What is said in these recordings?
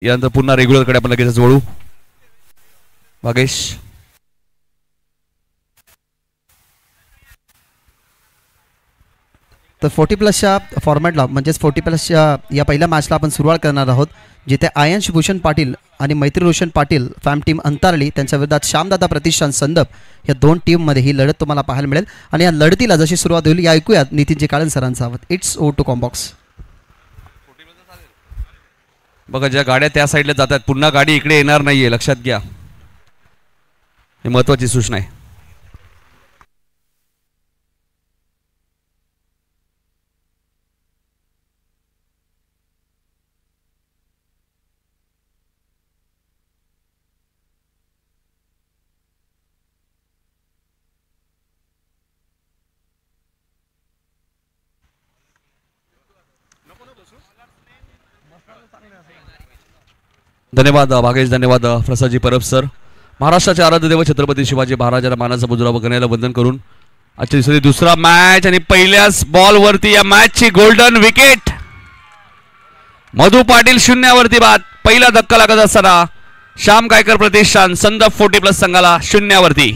यानंतर पुन्हा रेग्युलरकडे आपण लगेच वळू. भागेश. तर 40+ फॉर्मॅटला म्हणजेच 40+ या पहिल्या मॅचला आपण सुरुवात करणार आहोत, जिथे आयंश भूषण पाटील आणि मैत्री रोशन पाटील फॅम टीम अंतारली त्यांच्या विरोधात श्यामदादा प्रतिष्ठान संदप या दोन टीममध्ये ही लढत तुम्हाला पाहायला मिळेल. आणि या लढतीला जशी सुरुवात होईल या ऐकूयात नितीनजी काळन सरांचा आवाज. It's O two combox. बघा ज्या गाड्या त्या साईडला जातात पुन्हा गाडी इकडे येणार नाहीये, लक्षात घ्या, ही महत्वाची सूचना आहे. धन्यवाद भागेश, धन्यवाद प्रसादजी परब सर. महाराष्ट्राचे आराध्य देव छत्रपती शिवाजी महाराजांना मानाचा मुजरा बघण्याला वंदन करून आजची दुसरा मॅच आणि पहिल्याच बॉल वरती या मॅचची गोल्डन विकेट. मधु पाटील शून्यावरती बाद. पहिला धक्का लागत असताना श्याम गायकर प्रतिष्ठान संदप 40+ संघाला शून्यावरती.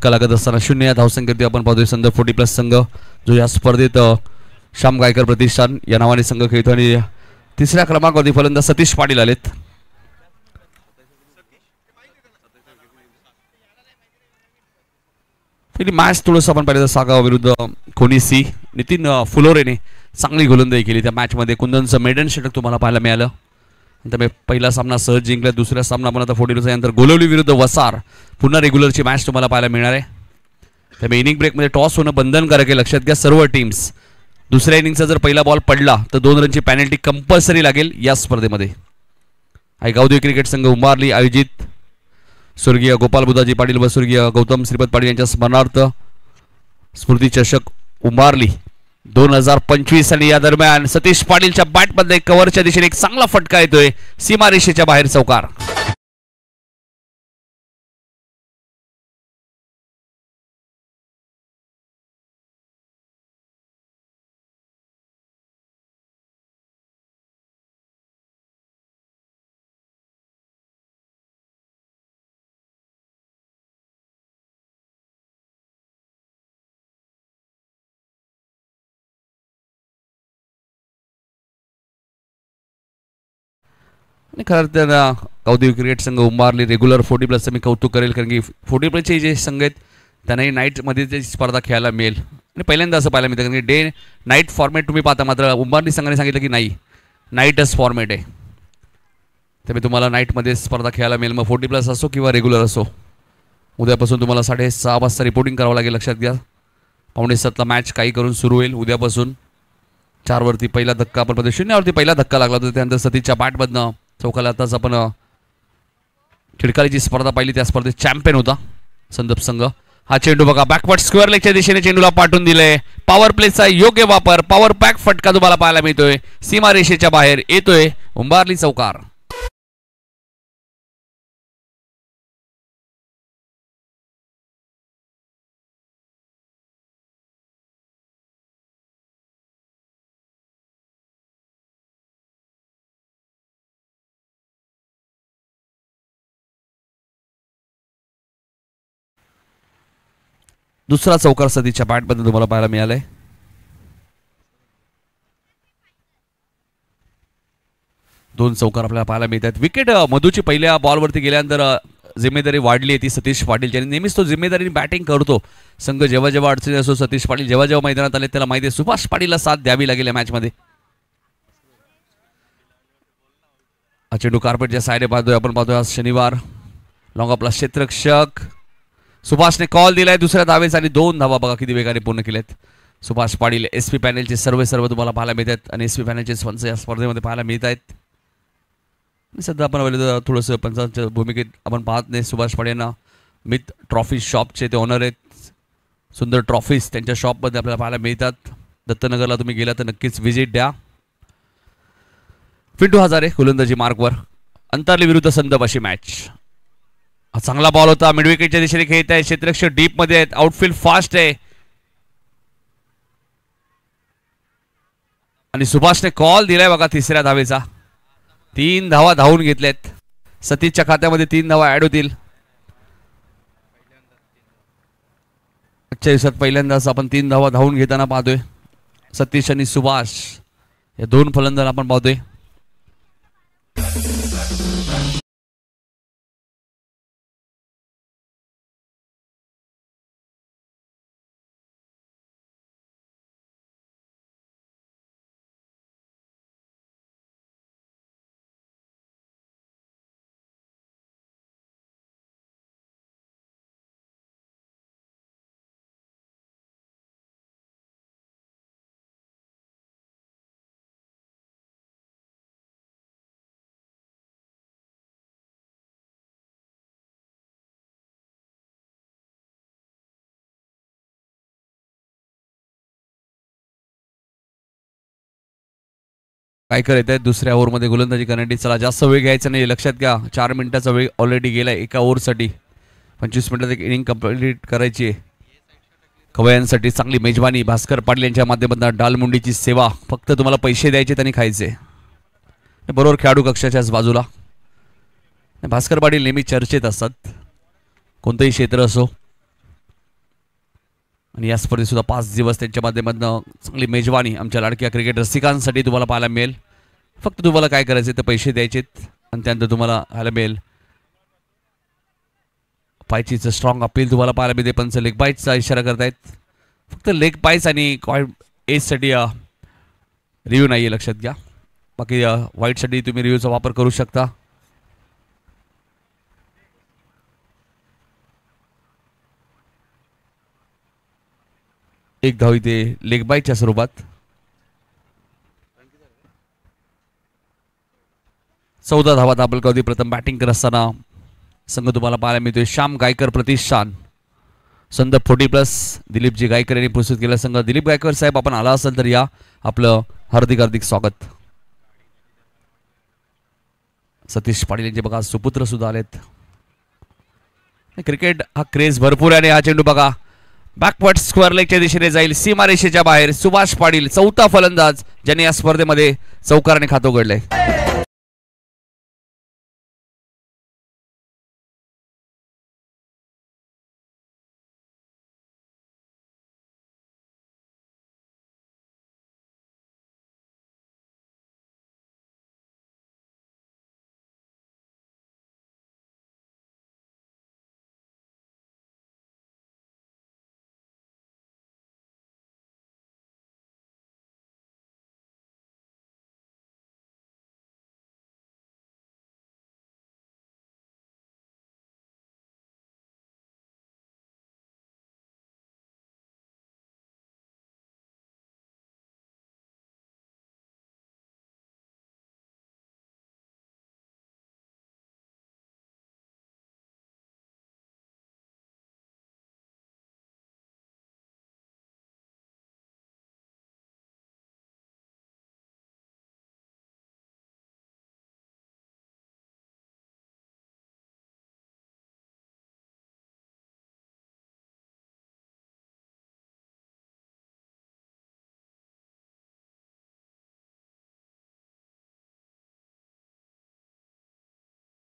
लागत असताना 0 या धावसंख्येवरती आपण पाहतोय संदर्भ 40+ संघ, जो या स्पर्धेत श्याम गायकर प्रतिष्ठान या नावाने संघ खेळतो. आणि तिसऱ्या क्रमांकावरती फलंदाज सतीश पाटील आलेत. पहिली मॅच थोडंसं आपण पाहिलं तर सागाव विरुद्ध कोणीसी नितीन फुलोरेने चांगली गोलंदाजी केली. त्या मॅचमध्ये कुंदनचं मेडन षटक तुम्हाला पाहायला मिळालं. त्यामुळे पहिला सामना सहज जिंकला. दुसरा सामना आपण आता 40 नंतर गोलवली विरुद्ध वसार पुन्हा रेग्युलरची मॅच तुम्हाला पाहायला मिळणार आहे. त्यामुळे इनिंग ब्रेकमध्ये टॉस होणं बंधनकारक आहे, लक्षात घ्या सर्व टीम्स. दुसऱ्या इनिंगचा जर पहिला बॉल पडला तर 2 रनची पॅनल्टी कंपल्सरी लागेल या स्पर्धेमध्ये. गावदेवी क्रिकेट संघ उंबारली आयोजित स्वर्गीय गोपाल बुधाजी पाटील व स्वर्गीय गौतम श्रीपद पाटील यांच्या स्मरणार्थ स्मृती चषक उंबारली 2025. आणि या दरम्यान सतीश पाटीलच्या बॅटमध्ये कव्हरच्या दिशेने एक चांगला फटका येतोय, सीमारेषेच्या बाहेर चौकार. आणि खरं तर गावदेवी क्रिकेट संघ उंबारली रेग्युलर 40+ मी कौतुक करेल, कारण की 40+चे जे संघ आहेत त्यांनाही नाईटमध्ये जी स्पर्धा खेळायला मिळेल. आणि पहिल्यांदा असं पाहायला मिळतं, कारण की डे नाईट फॉर्मॅट तुम्ही पाहता, मात्र उंबारली संघाने सांगितलं की नाही, नाईटच फॉर्मॅट आहे. त्यामुळे तुम्हाला नाईटमध्ये स्पर्धा खेळायला मिळेल, मग 40+ असो किंवा रेग्युलर असो. उद्यापासून तुम्हाला 6:30 वाजता रिपोर्टिंग करावं लागेल, लक्षात घ्या. 6:45ला मॅच काही करून सुरू होईल उद्यापासून. 4 वरती पहिला धक्का आपण पद्धत 0 वरती पहिला धक्का लागला होता. त्यानंतर सतीशच्या बॅटमधनं चौकाला आताच आपण खिडकालीची स्पर्धा पाहिली, त्या स्पर्धेत चॅम्पियन होता संदप संघ. हा चेंडू बघा बॅकवर्ड स्क्वेअर लेगच्या दिशेने चेंडूला पाठवून दिले. पॉवर प्लेचा योग्य वापर, पॉवर पॅक फटका तुम्हाला पाहायला मिळतोय, सीमारेषेच्या बाहेर येतोय, उंबारली चौकार. दुसरा चौकार सतीशच्या बॅटमध्ये तुम्हाला पाहायला मिळालाय. दोन चौकार आपल्याला पाहायला मिळतात. विकेट मधूची पहिल्या बॉलवरती गेल्यानंतर जिम्मेदारी वाढली आहे ती सतीश पाटील यांनी. नेहमीच तो जिम्मेदारीने बॅटिंग करतो. संघ जेव्हा जेव्हा अडचणी असो, सतीश पाटील जेव्हा जेव्हा मैदानात आले त्याला माहिती आहे सुभाष पाटीलला साथ द्यावी लागेल या मॅचमध्ये. चेंडू कार्पेटच्या साईडने पाहतोय आपण, पाहतोय आज शनिवार. लॉंग ऑफला क्षेत्ररक्षक सुभाषने कॉल दिलाय दुसऱ्या धावेस आणि 2 धावा बघा किती वेगाने पूर्ण केल्यात सुभाष पाटील. SP पॅनलचे सर्व तुम्हाला पाहायला मिळतात आणि SP पॅनलचे स्पॉन्सर या स्पर्धेमध्ये पाहायला मिळत आहेत. सध्या आपण थोडंसं पंचांच्या भूमिकेत आपण पाहत नाही सुभाष पाटील यांना. मित ट्रॉफी शॉपचे ते ओनर आहेत. सुंदर ट्रॉफीज त्यांच्या शॉपमध्ये आपल्याला पाहायला मिळतात. दत्तनगरला तुम्ही गेला तर नक्कीच व्हिजिट द्या. पिंटू हजारे गोलंदाजी मार्कवर. अंतरली विरुद्ध संदप अशी मॅच. हा चांगला बॉल होता. मिडविकेटच्या दिशेने खेळत आहे. क्षेत्ररक्षक डीप मध्ये आहेत. आउटफील्ड फास्ट आहे आणि सुभाषने कॉल दिलाय बघा तिसऱ्या धावेचा. 3 धावा धावून घेतल्यात. सतीशच्या खात्यामध्ये 3 धावा ऍड होतील. आजच्या दिवसात पहिल्यांदाच आपण 3 धावा धावून घेताना पाहतोय. सतीश आणि सुभाष या दोन फलंदाज आपण पाहतोय. काय करत आहेत दुसऱ्या ओव्हरमध्ये गोलंदाजी करण्यासाठी. चला जास्त वेळ घ्यायचा नाही. लक्षात घ्या 4 मिनिटाचा वेळ ऑलरेडी गेलाय एका ओव्हरसाठी. 25 मिनिटात एक इनिंग कंप्लीट करायची आहे. खवय्यांसाठी चांगली मेजवानी. भास्कर पाटील यांच्या माध्यमातून डालमुंडीची सेवा. फक्त तुम्हाला पैसे द्यायचे आणि खायचे. बरोबर खेळाडू कक्षाच्याच बाजूला. भास्कर पाटील नेहमी चर्चेत असतात कोणतंही क्षेत्र असो. आणि या स्पर्धेत सुद्धा 5 दिवस त्यांच्या माध्यमातून चांगली मेजवानी आमच्या लाडक्या क्रिकेट रसिकांसाठी तुम्हाला पाहायला मिळेल. फक्त तुम्हाला काय करायचे तर पैसे द्यायचेत आणि त्यानंतर तुम्हाला पाहायला मिळेल पायचीचं स्ट्रॉंग अपील तुम्हाला पाहायला मिळते. पंच लेग बाईटचा इशारा करतायत. फक्त लेग बाईट्स आणि एजसाठी रिव्ह्यू नाही आहे लक्षात घ्या. बाकी वाईटसाठी तुम्ही रिव्ह्यूचा वापर करू शकता. एक धाव इथे लेग बाईटच्या स्वरूपात. 14 धावा दाबल कवधी. प्रथम बॅटिंग करत असताना संघ तुम्हाला पाहायला मिळतोय श्याम गायकर प्रतिष्ठान संदप 40+. दिलीपजी गायकर यांनी प्रस्तुत केला संघ. दिलीप गायकर साहेब आपण आला असाल तर या. आपलं हार्दिक हार्दिक स्वागत. सतीश पाटील यांचे बघा सुपुत्र सुद्धा आलेत. क्रिकेट हा क्रेज भरपूर आहे आणि हा चेंडू बघा बॅकवर्ड स्क्वेअर लेगच्या दिशेने जाईल. सीमारेषेच्या बाहेर. सुभाष पाटील चौथा फलंदाज ज्याने या स्पर्धेमध्ये चौकाराने खातं उघडलंय.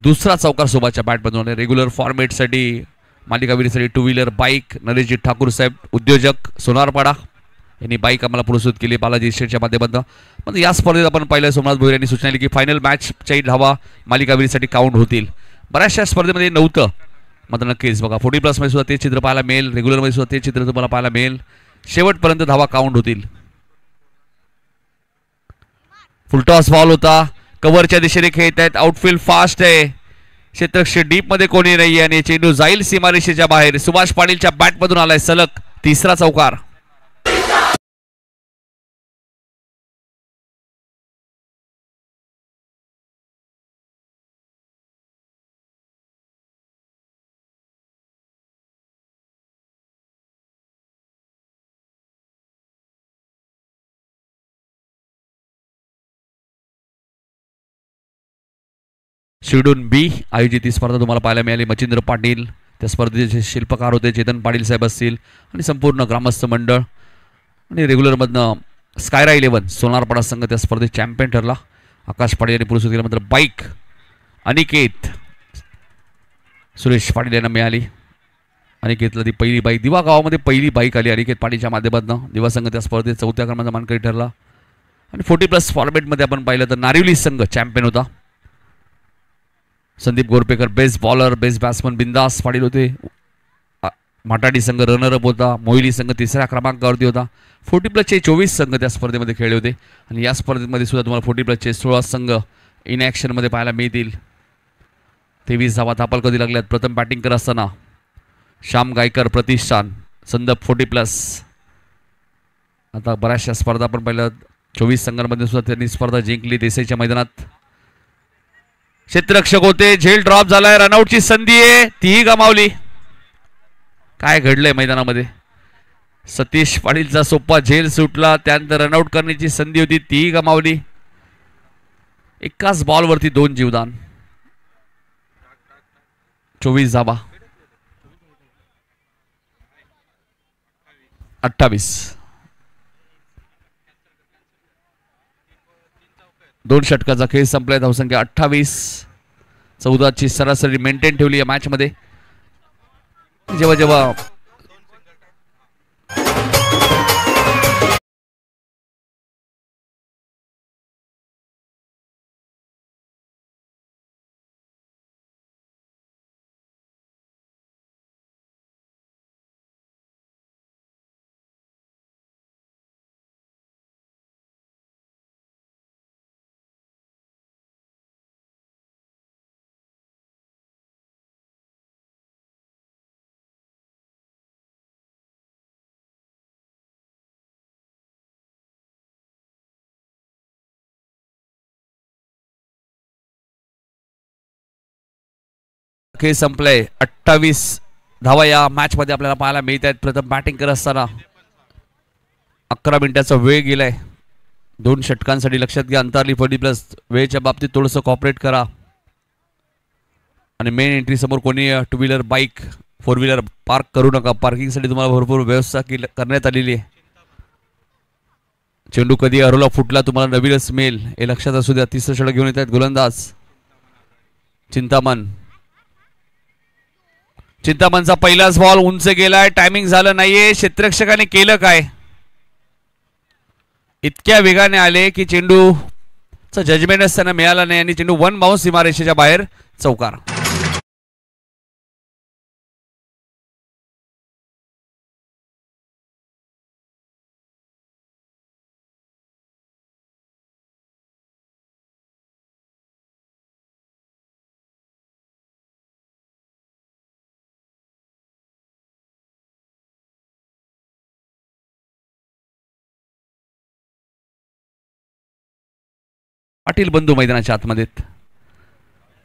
दुसरा चौकार सोबाच्या बॅटमधून. रेग्युलर फॉर्मेटसाठी मालिकावीरीसाठी 2 व्हीलर बाईक नरेशजी ठाकूर साहेब उद्योजक सोनारपाडा यांनी बाईक आम्हाला प्रस्तुत केली बालाजी इस्टेटच्या माध्यमातून. पण या स्पर्धेत आपण पाहिलं सोमनाथ भोईर यांनी सूचना दिली की फायनल मॅचच्याही धावा मालिकावीरीसाठी काउंट होतील. बऱ्याचशा स्पर्धेमध्ये नव्हतं मात्र नक्कीच बघा 40+ मध्ये सुद्धा ते चित्र पाहायला मिळेल. रेग्युलरमध्ये सुद्धा ते चित्र तुम्हाला पाहायला मिळेल. शेवटपर्यंत धावा काउंट होतील. फुलटॉस बॉल होता. कव्हरच्या दिशेने खेळत आहेत. आउटफील्ड फास्ट आहे. क्षेत्ररक्षक डीप मध्ये कोणी नाही आणि चेंडू जाईल सीमारेषेच्या बाहेर. सुभाष पाटीलच्या बॅटमधून आलाय सलग तिसरा चौकार. शिरडून बी आयोजित ही स्पर्धा तुम्हाला पाहायला मिळाली. मच्छिंद्र पाटील त्या स्पर्धेचे शिल्पकार होते, चेतन पाटील साहेब असतील आणि संपूर्ण ग्रामस्थ मंडळ. आणि रेग्युलरमधनं स्कायरा 11 सोनारपाडा संघ त्या स्पर्धेत चॅम्पियन ठरला. आकाश पाटील यांनी पुरस्कृत केल्यानंतर बाईक अनिकेत सुरेश पाटील यांना मिळाली. अनिकेतला ती पहिली बाईक, दिवा गावामध्ये पहिली बाईक आली अनिकेत पाटीलच्या माध्यमातून. दिवा संघ त्या स्पर्धेत 4थ्या क्रमांकाचा मानकरी ठरला. आणि 40+ फॉर्मॅटमध्ये आपण पाहिलं तर नारिवली संघ चॅम्पियन होता. Sandeep Gorpekar best bowler, best batsman Bindas Patil होते. माटाडी संघ रनरअप होता. मोहिली संघ 3ऱ्या क्रमांकावरती होता. 40+चे 24 संघ त्या स्पर्धेमध्ये खेळले होते. आणि या स्पर्धेमध्ये सुद्धा तुम्हाला 40+चे 16 संघ इन ॲक्शनमध्ये पाहायला मिळतील. 23 धावा धापाल कधी लागल्यात. प्रथम बॅटिंग करत असताना श्याम गायकर प्रतिष्ठान संदप 40+. आता बऱ्याचशा स्पर्धा आपण पाहिलं 24 संघांमध्ये सुद्धा त्यांनी स्पर्धा जिंकली. देसाईच्या मैदानात क्षेत्ररक्षक होते, झेल ड्रॉप झालाय, रनआउटची संधी आहे तीही गमावली. काय घडलंय मैदानामध्ये? सतीश पाटीलचा सोप्पा झेल सुटला, त्यानंतर रनआउट करण्याची संधी होती तीही गमावली. एकाच बॉलवरती 2 जीवदान, 24 धावा, 28. 2 षटकाचा खेळ संपलाय. धावसंख्या 28. 14ची सरासरी मेंटेन ठेवली या मॅच मध्ये. जेव्हा जेव्हा खेळ संपलाय. 28 धावा या मॅच मध्ये आपल्याला पाहायला मिळत आहेत. प्रथम बॅटिंग करत असताना 11 मिनिटाचा वेळ गेलाय. 2 षटकांसाठी लक्षात घ्या. अंतरली 40+. वेळेच्या बाबतीत थोडंसं कॉपरेट करा. आणि मेन एंट्री समोर कोणी 2 व्हीलर बाईक 4 व्हीलर पार्क करू नका. पार्किंगसाठी तुम्हाला भरपूर व्यवस्था करण्यात आलेली आहे. चेंडू कधी अरोला फुटला तुम्हाला नवीनच मिळेल हे लक्षात असू द्या. 3रं षटक घेऊन येत आहेत गोलंदाज चिंतामण. चिंतामणचा पहिलाच बॉल उंच गेलाय, टायमिंग झालं नाहीये. क्षेत्ररक्षकाने केलं काय? इतक्या वेगाने आले की चेंडूचा जजमेंटच त्यांना मिळाला नाही आणि चेंडू 1 बाउन्स सीमारेषेच्या बाहेर, चौकार. पाटील बंधू मैदानाच्या आतमध्ये.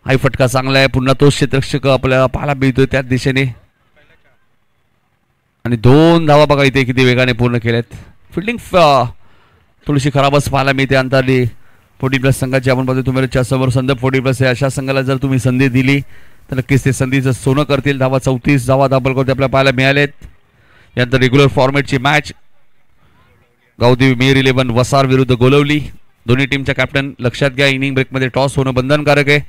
हाही फटका चांगला आहे. पुन्हा तोच क्षेत्ररक्षक आपल्याला पाहायला मिळतोय त्याच दिशेने. आणि 2 धावा बघा इथे किती वेगाने पूर्ण केल्यात. फिल्डिंग थोडीशी खराबच पाहायला मिळते. अंतरली 40+ संघाची आपण बघतो. तुमच्या समोर संदर्भ 40+ आहे. अशा संघाला जर तुम्ही संधी दिली तर नक्कीच ते संधीचं सोनं करतील. धावा 34 धावा दाबलकवते आपल्याला पाहायला मिळालेत. यानंतर रेग्युलर फॉर्मॅटची मॅच गावदेवी मेयर 11 वसार विरुद्ध गोलवली. दोन्ही टीमच्या कॅप्टन लक्षात घ्या, इनिंग ब्रेकमध्ये टॉस होणं बंधनकारक आहे.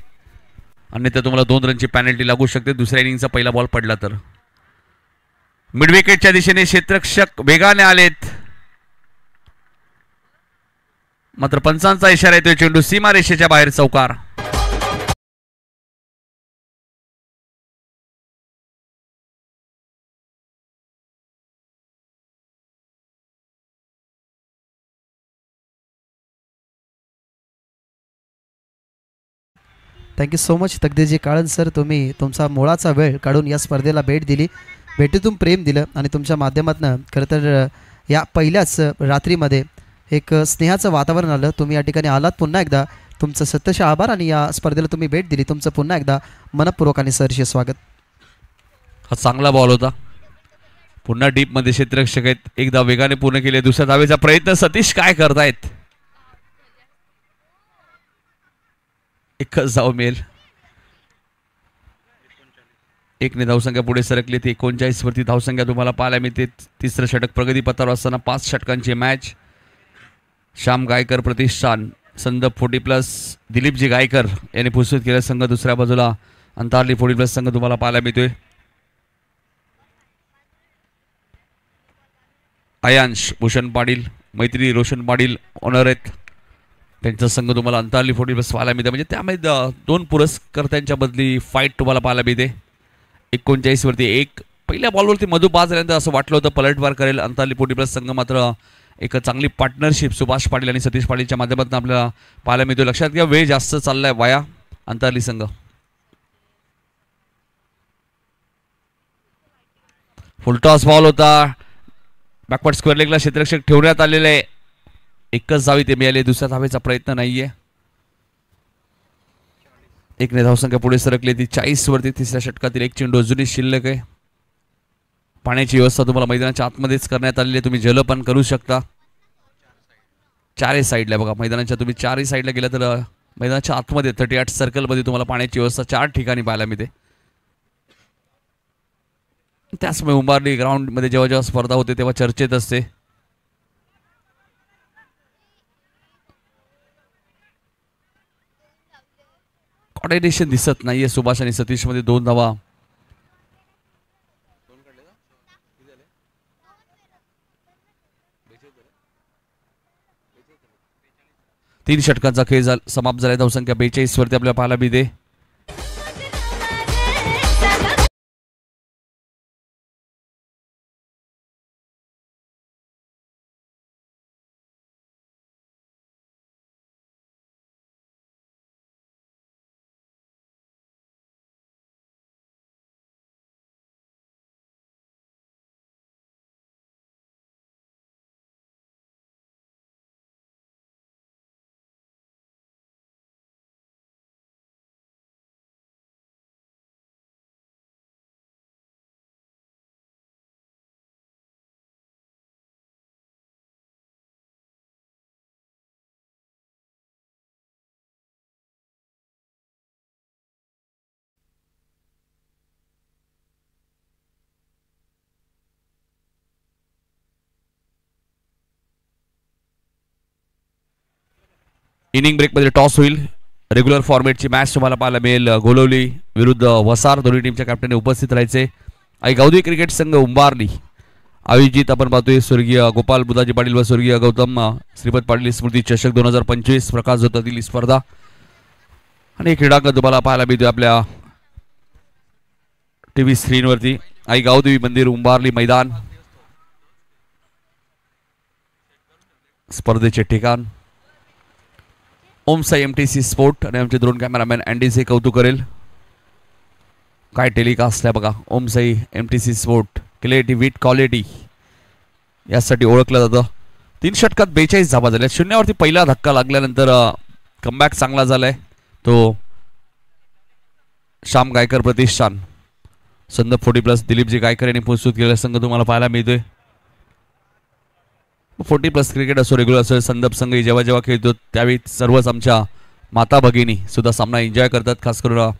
अन्यथा तुम्हाला 2 रनची पेनल्टी लागू शकते दुसऱ्या इनिंगचा पहिला बॉल पडला तर. मिड विकेटच्या दिशेने क्षेत्ररक्षक वेगाने आलेत. मात्र पंचांचा इशारा येतोय. चेंडू सीमारेषेच्या बाहेर, चौकार. थँक्यू सो मच तकदीरजी काळन सर. तुम्ही तुमचा मोळाचा वेळ काढून या स्पर्धेला भेट दिली, भेटीतून प्रेम दिलं आणि तुमच्या माध्यमातून खरं तर या पहिल्याच रात्रीमध्ये एक स्नेहाचं वातावरण आलं. तुम्ही या ठिकाणी आलात. पुन्हा एकदा तुमचं सत्यशः आभार आणि या स्पर्धेला तुम्ही भेट दिली. तुमचं पुन्हा एकदा मनपूर्वक आणि सहर्ष स्वागत. हा चांगला बॉल होता. पुन्हा डीपमध्ये क्षेत्ररक्षक आहेत. एकदा वेगाने पूर्ण केले. दुसऱ्या धावेचा प्रयत्न. सतीश काय करतायत? एकच धाव मिळेल. 1 ने धावसंख्या पुढे सरकली ती 39 वरती धावसंख्या तुम्हाला पाहायला मिळते. तिसरं षटक प्रगतीपथावर असताना 5 षटकांची मॅच. श्याम गायकर प्रतिष्ठान संदप 40+ दिलीपजी गायकर यांनी पुरस्कृत केला संघ. दुसऱ्या बाजूला अंतारली 40+ संघ तुम्हाला पाहायला मिळतोय. आयांश भूषण पाटील, मैत्री रोशन पाटील ऑनर आहेत. त्यांचा संघ तुम्हाला अंतारली 40+ पाहायला मिळते. म्हणजे त्यामध्ये 2 पुरस्कर्त्यांच्या बदली फाईट तुम्हाला पाहायला मिळते. 39 वरती 1. पहिल्या बॉलवरती मधू पास झाल्यानंतर असं वाटलं होतं पलटवार करेल अंतारली 40+ संघ. मात्र एक चांगली पार्टनरशिप सुभाष पाटील आणि सतीश पाटीलच्या माध्यमातून आपल्याला पाहायला मिळतो. लक्षात घ्या वेळ जास्त चाललाय वाया अंतारली संघ. फुलटॉस बॉल होता. बॅकवर्ड स्क्वेअर लेगला क्षेत्ररक्षक ठेवण्यात आलेले आहे. एकच धाव इथे मिळाली. दुसऱ्या धावेचा प्रयत्न नाहीये. 1 ने धावसंख्या पुढे सरकली ती 40 वरती. तिसऱ्या षटकातील 1 चेंडू अजूनही शिल्लक आहे. पाण्याची व्यवस्था तुम्हाला मैदानाच्या आतमध्येच करण्यात आलेली आहे. तुम्ही जलपान करू शकता. चारही साईडला बघा मैदानाच्या तुम्ही चारही साईडला गेला तर मैदानाच्या आतमध्ये 38 सर्कलमध्ये तुम्हाला पाण्याची व्यवस्था 4 ठिकाणी पाहायला मिळते. त्याचमुळे उंबारली ग्राउंडमध्ये जेव्हा जेव्हा स्पर्धा होते तेव्हा चर्चेत असते. कॉर्डिनेशन दिसत नाहीये सुभाष आणि सतीश मध्ये. 2 धावा. तीन षटकांचा खेळ समाप्त झाला. धावसंख्या 42 वरती आपल्याला पाहायला मिळते. इनिंग ब्रेकमध्ये टॉस होईल. रेग्युलर फॉर्मेटची मॅच तुम्हाला पाहायला मिळेल. गोलवली विरुद्ध वसार दोन्ही टीमच्या कॅप्टनने उपस्थित राहायचे. आणि गावदी क्रिकेट संघ उंबारली आयोजित आपण पाहतोय स्वर्गीय गोपाल बुधाजी पाटील व स्वर्गीय गौतम श्रीपद पाटील स्मृती चषक 2025 प्रकाश होतातील ही स्पर्धा. आणि क्रीडांगण तुम्हाला पाहायला मिळतोय आपल्या टीव्ही स्क्रीनवरती. आई गावदेवी मंदिर उंबारली मैदान स्पर्धेचे ठिकाण. ओम साई MTC स्पोर्ट आणि आमचे 2 कॅमेरामॅन अँडीचे कौतुक करेल. काय टेलिकास्ट आहे बघा. Om Sai MTC sport clarity with quality यासाठी ओळखलं जातं. 3 षटकात 42 धावा झाल्या. 0 वरती पहिला धक्का लागल्यानंतर कमबॅक चांगला झालाय तो श्याम गायकर प्रतिष्ठान संदप 40+ दिलीपजी गायकर यांनी प्रस्तुत केलेला संघ तुम्हाला पाहायला मिळतोय. 40+ क्रिकेट असो रेग्युलर असो संदप संघ जेव्हा जेव्हा खेळतो त्यावेळी सर्वच आमच्या माता भगिनी सुद्धा सामना एन्जॉय करतात. खास करून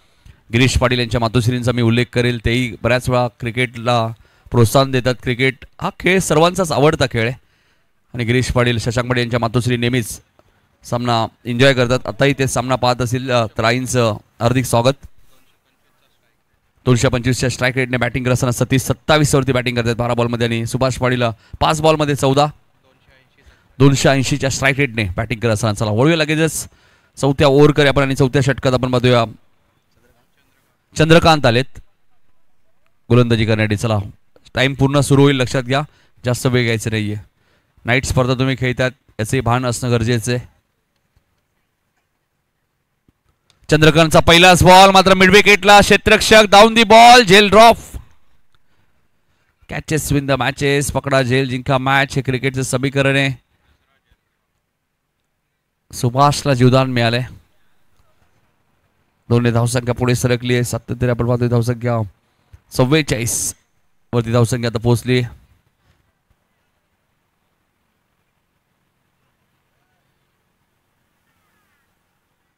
गिरीश पाटील यांच्या मातोश्रींचा मी उल्लेख करेल. तेही बऱ्याच वेळा क्रिकेटला प्रोत्साहन देतात. क्रिकेट हा खेळ सर्वांचाच आवडता खेळ आहे आणि गिरीश पाटील शशांक पाटील यांच्या मातोश्री नेहमीच सामना एन्जॉय करतात. आताही ते सामना पाहत असतील तर आईंचं हार्दिक स्वागत. 225च्या स्ट्राईक रेटने बॅटिंग करत असताना सतीश 27 वरती बॅटिंग करतात 12 बॉलमध्ये आणि सुभाष पाटील 5 बॉलमध्ये 14. 280च्या स्ट्राईक रेटने बॅटिंग करत असताना चला वळूया लगेचच 4थ्या ओव्हरकडे आपण. आणि 4थ्या षटकात आपण पाहतोया चंद्रकांत आलेत गोलंदाजी करण्यासाठी. चला टाइम पूर्ण सुरू होईल. लक्षात घ्या जास्त वेळ घ्यायचं नाहीये. नाईट स्पर्धा तुम्ही खेळतात याचे भान असणं गरजेचं आहे. चंद्रकांतचा पहिलाच बॉल मात्र मिड विकेटला. क्षेत्ररक्षक डाऊन दी बॉल. झेल drop. Catches win the matches. पकडा झेल जिंका मॅच हे क्रिकेटचं समीकरण आहे. सुभाषला जीवदान मिळाले. 2 धावसंख्या पुढे सरकली आहे. 77 आपण पाहतोय धावसंख्या 44 वरती धावसंख्या आता पोहोचली.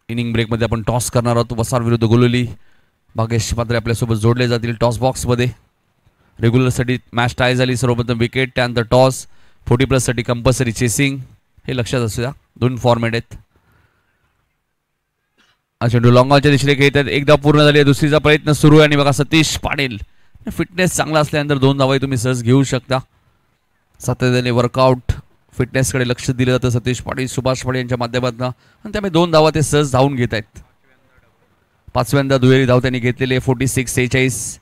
इनिंग ब्रेकमध्ये आपण टॉस करणार आहोत. वसार विरुद्ध गोलवली भाग्येश पात्रे आपल्यासोबत जोडले जातील टॉस बॉक्समध्ये. रेग्युलरसाठी मॅच टाय झाली, सर्वप्रथम विकेट, त्यानंतर टॉस, 40+ कंपल्सरी चेसिंग. हे लक्षात असू द्या, 2 फॉर्मॅट आहेत. चेंडू लॉंगॉनच्या दिशेने खेळत आहेत, एकदा पूर्ण झाली, दुसरीचा प्रयत्न सुरू आहे. आणि बघा सतीश पाटील, फिटनेस चांगला असल्यानंतर 2 धावा तुम्ही सहज घेऊ शकता. सातत्याने वर्कआउट, फिटनेसकडे लक्ष दिलं जातं सतीश पाटील, सुभाष पाटील यांच्या माध्यमातून, आणि त्यामुळे 2 धावा ते सहज धावून घेत आहेत. 5व्यांदा दुहेरी धाव त्यांनी घेतलेले, 46-46.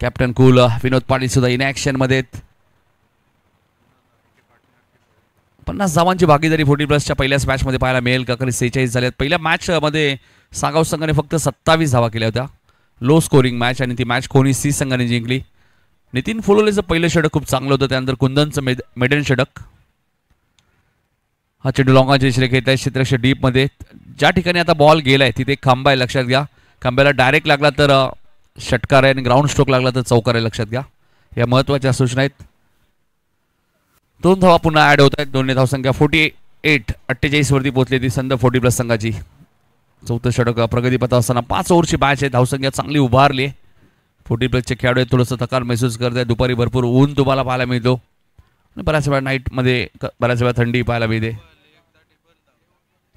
कॅप्टन कूल विनोद पाटील सुद्धा इन ॲक्शन मध्ये आहेत. 50 धावांची भागीदारी 40+ पहिल्याच मॅचमध्ये पाहायला मिळेल का? 46 झाल्यात. पहिल्या मॅचमध्ये सागाव संघाने फक्त 27 धावा केल्या होत्या. लो स्कोरिंग मॅच, आणि ती मॅच कोणी सी संघाने जिंकली. नितीन फुलोलेचं पहिलं षटक खूप चांगलं होतं, त्यानंतर कुंदनचं मेडन षटक. हा चेंडू लॉंगाचे दिशेने खेळत आहे, क्षेत्ररक्षक डीपमध्ये. ज्या ठिकाणी आता बॉल गेलाय तिथे खांबा आहे, लक्षात घ्या. खांब्याला डायरेक्ट लागला तर षटकार आहे, आणि ग्राउंड स्ट्रोक लागला तर चौकार आहे, लक्षात घ्या. या महत्त्वाच्या सूचना आहेत. 2 धावा पुन्हा ॲड होत आहेत. दोन्ही धावसंख्या 48 वरती पोहोचली ती संद 40+ संघाची. 4थं षटक प्रगतीपथ असताना 5 ओव्हरची मॅच आहे, धावसंख्या चांगली उभारली आहे. 40+ खेळाडू आहेत, थोडंसं थकान महसूस करत आहे. दुपारी भरपूर ऊन तुम्हाला पाहायला मिळतो, बऱ्याच वेळा नाईटमध्ये बऱ्याच वेळा थंडी पाहायला मिळते.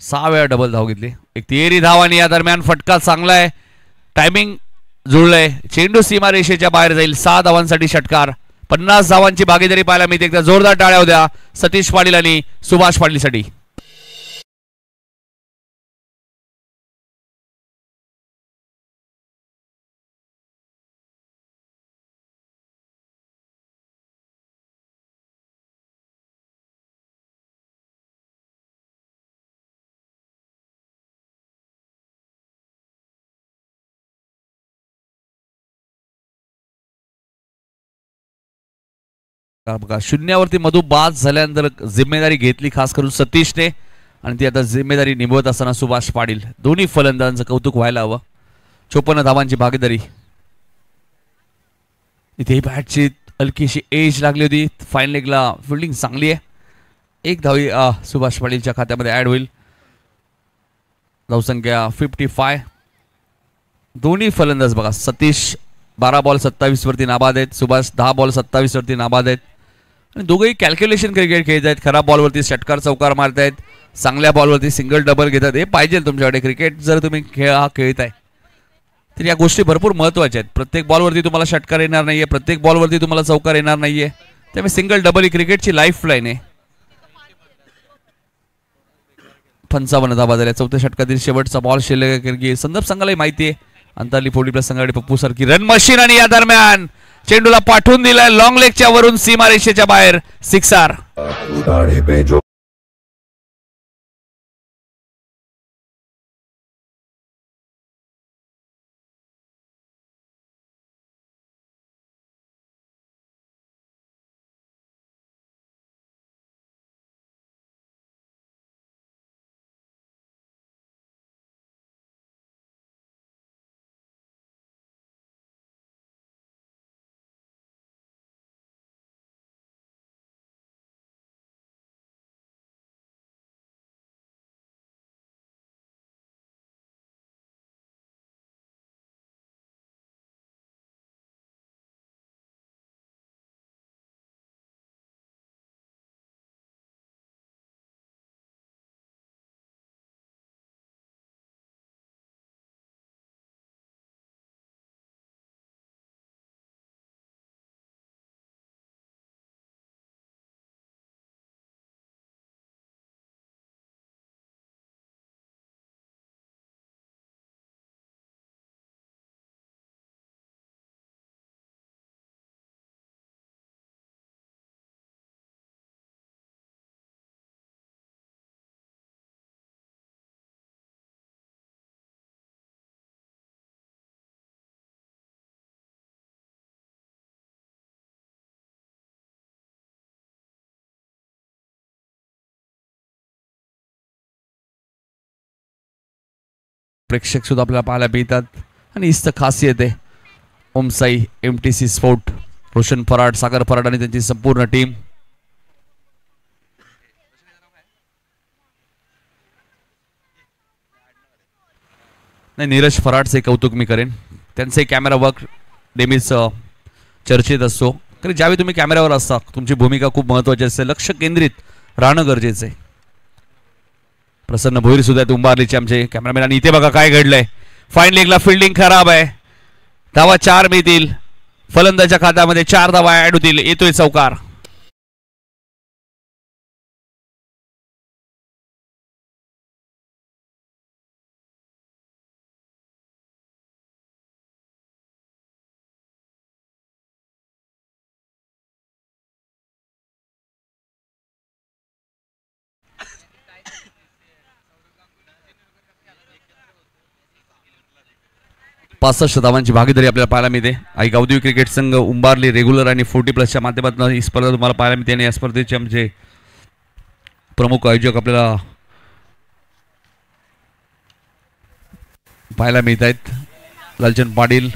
6 वेळा डबल धाव घेतली, एक तिहेरी धाव, आणि या दरम्यान फटका चांगला आहे, टायमिंग जुळलंय. चेंडू सीमा रेषेच्या बाहेर जाईल. 6 धावांसाठी षटकार. 50 धावांची भागीदारी पाहायला मिळते. एकदा जोरदार टाळ्या होत्या सतीश पाटील आणि सुभाष पाटीलसाठी. बघा, 0वरती मधू बाद झाल्यानंतर जिम्मेदारी घेतली खास करून सतीशने, आणि ती आता जिम्मेदारी निभवत असताना सुभाष पाटील, दोन्ही फलंदाजांचं कौतुक व्हायला हवं. 54 धावांची भागीदारी. इथे बॅटची हलकीशी एज लागली होती. फाईन लेगला फिल्डिंग चांगली आहे. 1 धावी सुभाष पाटीलच्या खात्यामध्ये ॲड होईल. धावसंख्या 55. दोन्ही फलंदाज बघा, सतीश 12 बॉल 27 वरती नाबाद आहेत, सुभाष 10 बॉल 27 वरती नाबाद आहेत, आणि दोघंही कॅल्क्युलेशन क्रिकेट खेळत आहेत. खराब बॉलवरती षटकार चौकार मारत आहेत, चांगल्या बॉलवरती सिंगल डबल घेतात. हे पाहिजे तुमच्याकडे. क्रिकेट जर तुम्ही खेळताय तर या गोष्टी भरपूर महत्त्वाच्या आहेत. प्रत्येक बॉलवरती तुम्हाला षटकार येणार नाहीये, प्रत्येक बॉलवरती तुम्हाला चौकार येणार नाहीये, त्यामुळे सिंगल डबल ही क्रिकेटची लाईफ लाईन आहे. 55 धावा झाल्या. 4थ्या षटकातील शेवटचा बॉल शिल्लक आहे. संदर्भ संघालाही माहिती आहे अंतरली 40+ संघाकडे पप्पू सारखी रन मशीन, आणि या दरम्यान चेंडूला पाठवून दिलाय लॉंग लेगच्या वरून सीमा रेषेच्या बाहेर. सिक्सर. प्रेक्षक सुद्धा आपल्याला पाहायला मिळतात, आणि हीच तर खासियत आहे ओमसाई MTC स्पोर्ट. रोशन फराड, सागर फराड आणि त्यांची संपूर्ण टीम. नाही, नीरज फराडचे कौतुक मी करेन. त्यांचे कॅमेरा वर्क नेहमीच चर्चेत असतो. कारण ज्यावेळी तुम्ही कॅमेऱ्यावर असता तुमची भूमिका खूप महत्त्वाची असते. लक्ष केंद्रित राहणं गरजेचं आहे. प्रसन्न भोईर सुद्धा आहेत उंबारलीचे आमचे कॅमेरामॅन. आणि इथे बघा काय घडलंय. फाईन लेगला फिल्डिंग खराब आहे. धावा 4 मिळतील. फलंदाच्या खात्यामध्ये 4 धावा ऍड होतील. येतोय चौकार. पासष्ट धावांची भागीदारी आपल्याला पाहायला मिळते. आई गावदेवी क्रिकेट संघ उंबारली रेग्युलर आणि 40+ माध्यमातून ही स्पर्धा तुम्हाला पाहायला मिळते. आणि या स्पर्धेचे आमचे प्रमुख आयोजक आपल्याला पाहायला मिळत आहेत. लालचंद पाटील,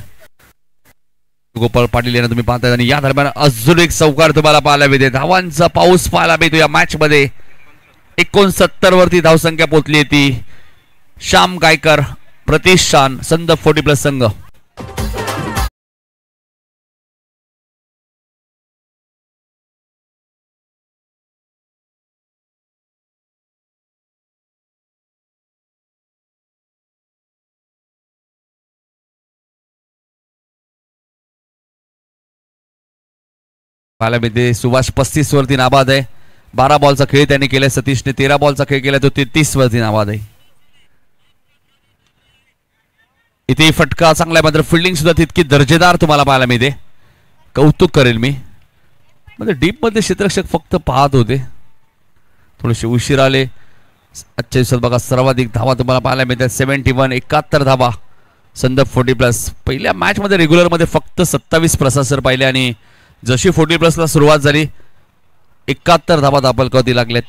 गोपाळ पाटील यांना तुम्ही पाहताय. आणि या दरम्यान अजून एक चौकार तुम्हाला पाहायला मिळते. धावांचा पाऊस पाहायला मिळतो या मॅच मध्ये. 69 वरती धावसंख्या पोहोचली ती. श्याम गायकर प्रतिष्ठान संदप 40+ संघ. पाहायला मिळते सुभाष 35 वरती नाबाद आहे. 12 बॉलचा खेळ त्यांनी केलाय. सतीशने 13 बॉलचा खेळ केलाय. तो 33 वरती नाबाद आहे. इथे फटका चांगला आहे. मात्र फिल्डिंग सुद्धा तितकी दर्जेदार तुम्हाला पाहायला मिळते. कौतुक करेल मी. म्हणजे डीप मध्ये क्षेत्ररक्षक फक्त पाहत होते. थोडेसे उशीर आले. आजच्या दिवसात बघा सर्वाधिक धावा तुम्हाला पाहायला मिळतात. 71 71 धावा संदप 40+. पहिल्या मॅच मध्ये रेग्युलर मध्ये फक्त 27 प्रसासर पाहिले. आणि जशी 40+ ला सुरुवात झाली 71 धावा दाखल लागल्यात.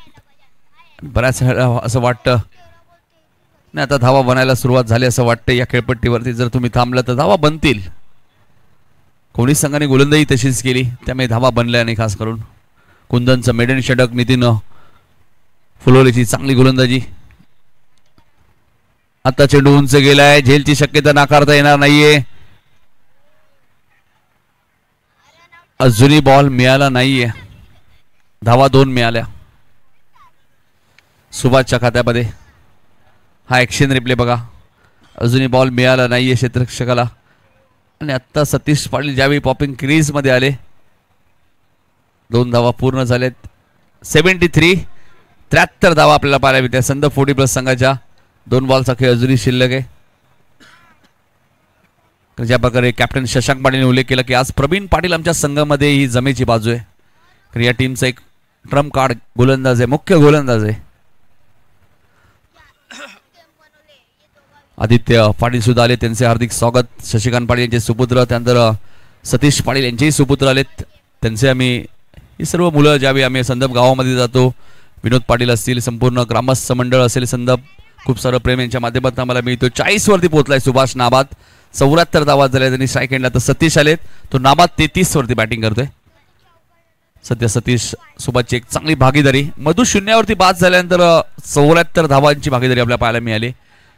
बऱ्याच असं वाटतं नाही आता धावा बनायला सुरुवात झाली असं वाटतं. या खेळपट्टीवरती जर तुम्ही थांबलं तर धावा बनतील. कोणी संघाने गोलंदाजी तशीच केली त्यामुळे धावा बनल्या. आणि खास करून कुंदनचं मेडन षटक, नितीन फुलोरीची चांगली गोलंदाजी. आता चेंडू उंच गेलाय. झेलची शक्यता नाकारता येणार नाहीये. अजूनही बॉल मिळाला नाहीये. धावा 2 मिळाल्या सुभाषच्या खात्यामध्ये. हा ॲक्शन रिप्ले बघा. अजूनही बॉल मिळाला नाहीये क्षेत्ररक्षकाला. आणि आत्ता सतीश पाटील ज्यावेळी पॉपिंग क्रीजमध्ये आले 2 धावा पूर्ण झालेत. 73 73 धावा आपल्याला पाहायला मिळते संदप 40+ संघाच्या. 2 बॉलचा खेळ अजूनही शिल्लक आहे. ज्या प्रकारे कॅप्टन शशांक पाटीलने उल्लेख केला की आज प्रवीण पाटील आमच्या संघामध्ये ही जमेची बाजू आहे. तर या टीमचा एक ट्रम्प कार्ड गोलंदाज आहे, मुख्य गोलंदाज आहे. आदित्य पाटील सुद्धा आले. त्यांचे हार्दिक स्वागत. शशिकांत पाटील यांचे सुपुत्र, त्यानंतर सतीश पाटील यांचेही सुपुत्र आलेत. त्यांचे आम्ही ही सर्व मुलं ज्यावेळी आम्ही संदप गावामध्ये जातो, विनोद पाटील असतील, संपूर्ण ग्रामस्थ मंडळ असेल संदप, खूप सारं प्रेम यांच्या माध्यमातून आम्हाला मिळतो. 40 वरती पोहोचलाय सुभाष नाबाद. 74 धावा झाल्या त्यांनी स्ट्राईक एंडला. तर सतीश आलेत. तो नाबाद 33 वरती बॅटिंग करतोय. सध्या सतीश सुभाषची एक चांगली भागीदारी. मधू 0 वरती बाद झाल्यानंतर 74 धावांची भागीदारी आपल्याला पाहायला मिळाली.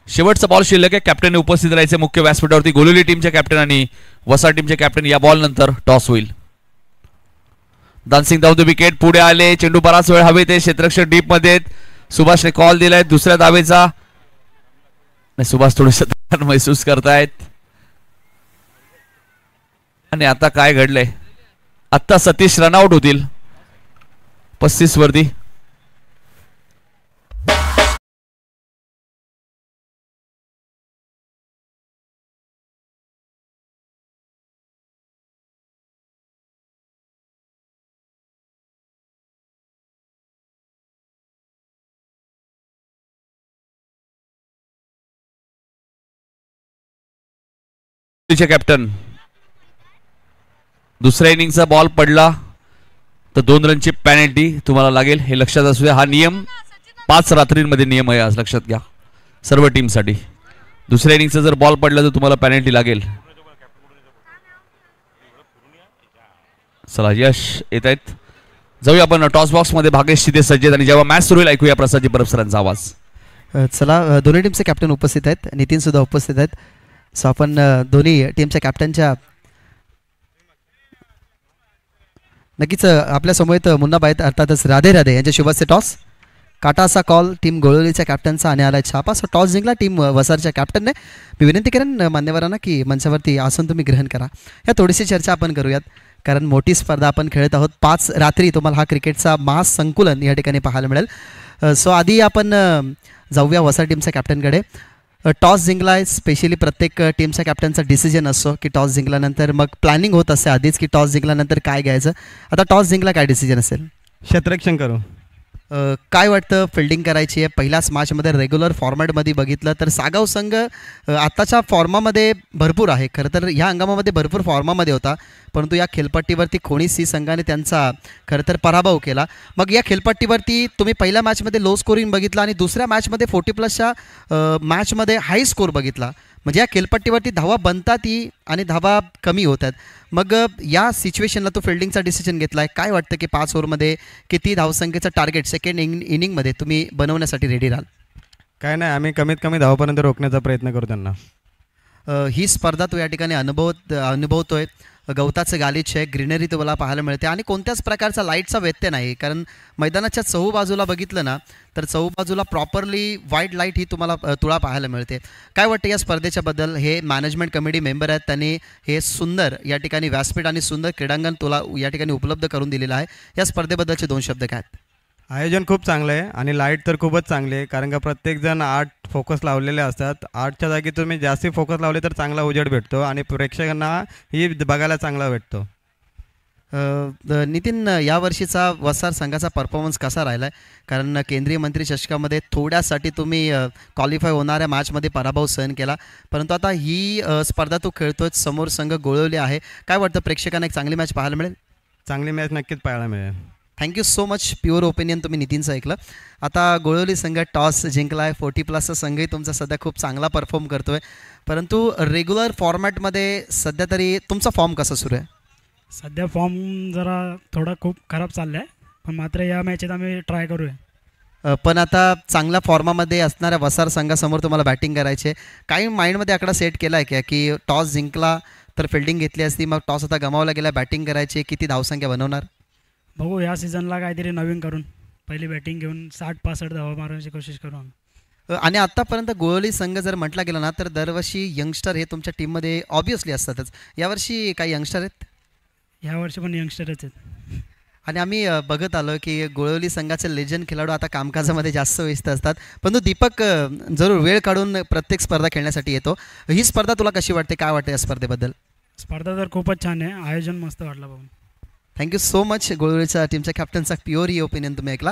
शेवटचा बॉल शिल्लक आहे. कॅप्टनने उपस्थित राहायचे मुख्य व्यासपीठावरती. गोलिवली टीमचे कॅप्टन आणि वसा टीमचे कॅप्टन. या बॉल नंतर टॉस होईल. दानसिंग धावतो. विकेट पुढे आले. चेंडू बराच वेळ हवेत आहे. क्षेत्ररक्षक डीप मध्ये. सुभाषने कॉल दिलाय दुसऱ्या धावेचा. सुभाष थोडस महसूस करतायत. आणि आता काय घडलंय. आता सतीश रनआउट होतील 35 वरती. कॅप्टन दुसऱ्या इनिंगचा बॉल पडला तर 2 रनची पॅनल्टी तुम्हाला लागेल. हे लक्षात असू द्या. हा नियम 5 रात्रींमध्ये नियम आहे, आज लक्षात घ्या सर्व टीमसाठी. दुसऱ्या इनिंगचा जर बॉल पडला तर तुम्हाला पॅनल्टी लागेल. चला यश येत आहेत. जाऊया आपण टॉस बॉक्स मध्ये. भागेश तिथे सज्ज. आणि जेव्हा मॅच सुरू होईल ऐकूया प्रसादजी परब सरांचा आवाज. चला दोन्ही टीमचे कॅप्टन उपस्थित आहेत. नितीन सुद्धा उपस्थित आहेत. सो आपण दोन्ही टीमच्या कॅप्टनच्या नक्कीच आपल्या समोर मुन्ना बाहेर अर्थातच राधे राधे यांच्या शुभस्य टॉस काटा असा कॉल टीम गोळवलीच्या कॅप्टनचा आणि आला छापा. सो टॉस जिंकला टीम वसारच्या कॅप्टनने. मी विनंती करेन मान्यवरांना की मंचावरती आसन तुम्ही ग्रहण करा. या थोडीशी चर्चा आपण करूयात कारण मोठी स्पर्धा आपण खेळत आहोत. 5 रात्री तुम्हाला हा क्रिकेटचा महासंकुलन या ठिकाणी पाहायला मिळेल. सो आधी आपण जाऊया वसार टीमच्या कॅप्टनकडे. टॉस जिंकला आहे. स्पेशली प्रत्येक टीमच्या कॅप्टनचा डिसिजन असतो की टॉस जिंकल्यानंतर मग प्लॅनिंग होत असते आधीच की टॉस जिंकल्यानंतर काय घ्यायचं. आता टॉस जिंकला काय डिसिजन असेल? क्षेत्ररक्षण करू. काय वाटतं फिल्डिंग करायची आहे? पहिल्याच मॅचमध्ये रेग्युलर फॉर्मॅटमध्ये बघितलं तर सागाव संघ आत्ताच्या फॉर्मामध्ये भरपूर आहे. खरं तर ह्या हंगामामध्ये भरपूर फॉर्मामध्ये होता परंतु या खेळपट्टीवरती खोणी सी संघाने त्यांचा खरं तर पराभव केला. मग या खेळपट्टीवरती तुम्ही पहिल्या मॅचमध्ये लो स्कोरिंग बघितला आणि दुसऱ्या मॅचमध्ये 40+ मॅचमध्ये हाय स्कोर बघितला. म्हणजे या खेळपट्टीवरती धावा बनतात ती आणि धावा कमी होत आहेत. मग या सिच्युएशनला तो फिल्डिंगचा डिसिजन घेतला आहे. काय वाटतं की 5 ओव्हरमध्ये किती धावसंख्येचं टार्गेट सेकंड इनिंगमध्ये तुम्ही बनवण्यासाठी रेडी राहाल? काय नाही, आम्ही कमीत कमी धावापर्यंत रोखण्याचा प्रयत्न करू त्यांना. ही स्पर्धा तो या ठिकाणी अनुभवतोय. गवताचं गालिच आहे, ग्रीनरी तुम्हाला पाहायला मिळते आणि कोणत्याच प्रकारचा लाईटचा व्यत्यय नाही कारण मैदानाच्या चहूबाजूला बघितलं ना तर चहूबाजूला प्रॉपरली व्हाईट लाईट ही तुम्हाला तुळा पाहायला मिळते. काय वाटतं या स्पर्धेच्याबद्दल? हे मॅनेजमेंट कमिटी मेंबर आहेत, त्यांनी हे सुंदर या ठिकाणी व्यासपीठ आणि सुंदर क्रीडांगण तुला या ठिकाणी उपलब्ध करून दिलेलं आहे. या स्पर्धेबद्दलचे 2 शब्द काय आहेत? आयोजन खूप चांगलं आहे आणि लाईट तर खूपच चांगली आहे कारण का प्रत्येकजण 8 फोकस लावलेले असतात. 8च्या जागी तुम्ही जास्ती फोकस लावले तर चांगला उजेड भेटतो आणि प्रेक्षकांना ही बघायला चांगला भेटतो. नितीन, यावर्षीचा वसार संघाचा परफॉर्मन्स कसा राहिला आहे? कारण केंद्रीय मंत्री चषकामध्ये थोड्यासाठी तुम्ही क्वालिफाय होणाऱ्या मॅचमध्ये पराभव सहन केला परंतु आता ही स्पर्धा तू खेळतोय, समोर संघ गोळवले आहे. काय वाटतं प्रेक्षकांना एक चांगली मॅच पाहायला मिळेल? चांगली मॅच नक्कीच पाहायला मिळेल. Thank you so much. Pure opinion तुम्ही नितीनचं ऐकलं. आता गोळवली संघ टॉस जिंकला आहे. 40+ संघही तुमचा सध्या खूप चांगला परफॉर्म करतो आहे परंतु रेग्युलर फॉर्मॅटमध्ये सध्या तरी तुमचा फॉर्म कसा सुरू आहे? सध्या फॉर्म जरा थोडा खूप खराब चालला आहे पण मात्र या मॅचेत आम्ही ट्राय करूया. पण आता चांगल्या फॉर्मामध्ये असणाऱ्या वसार संघासमोर तुम्हाला बॅटिंग करायची आहे. काही माइंडमध्ये आकडा सेट केला आहे का की टॉस जिंकला तर फिल्डिंग घेतली असती, मग टॉस आता गमावला गेला, बॅटिंग करायची, किती धावसंख्या बनवणार? बघू या सीझनला काहीतरी नवीन करून पहिली बॅटिंग घेऊन 60-65 धावा मारण्याची कोशिश करू आम्ही. आणि आत्तापर्यंत गोळवली संघ जर म्हटला गेला ना तर दरवर्षी यंगस्टर हे तुमच्या टीममध्ये ऑब्वियसली असतातच. यावर्षी काही यंगस्टर आहेत? यावर्षी पण यंगस्टरच आहेत आणि आम्ही बघत आलो की गोळवली संघाचे लेजंड खेळाडू आता कामकाजामध्ये जास्त व्यस्त असतात परंतु दीपक जरूर वेळ काढून प्रत्येक स्पर्धा खेळण्यासाठी येतो. ही स्पर्धा तुला कशी वाटते? काय वाटते या स्पर्धेबद्दल? स्पर्धा तर खूपच छान आहे. आयोजन मस्त वाटलं बघून. Thank you so much. गोळवलीच्या टीमच्या कॅप्टनचा प्युअर ही ओपिनियन तुम्ही ऐकला.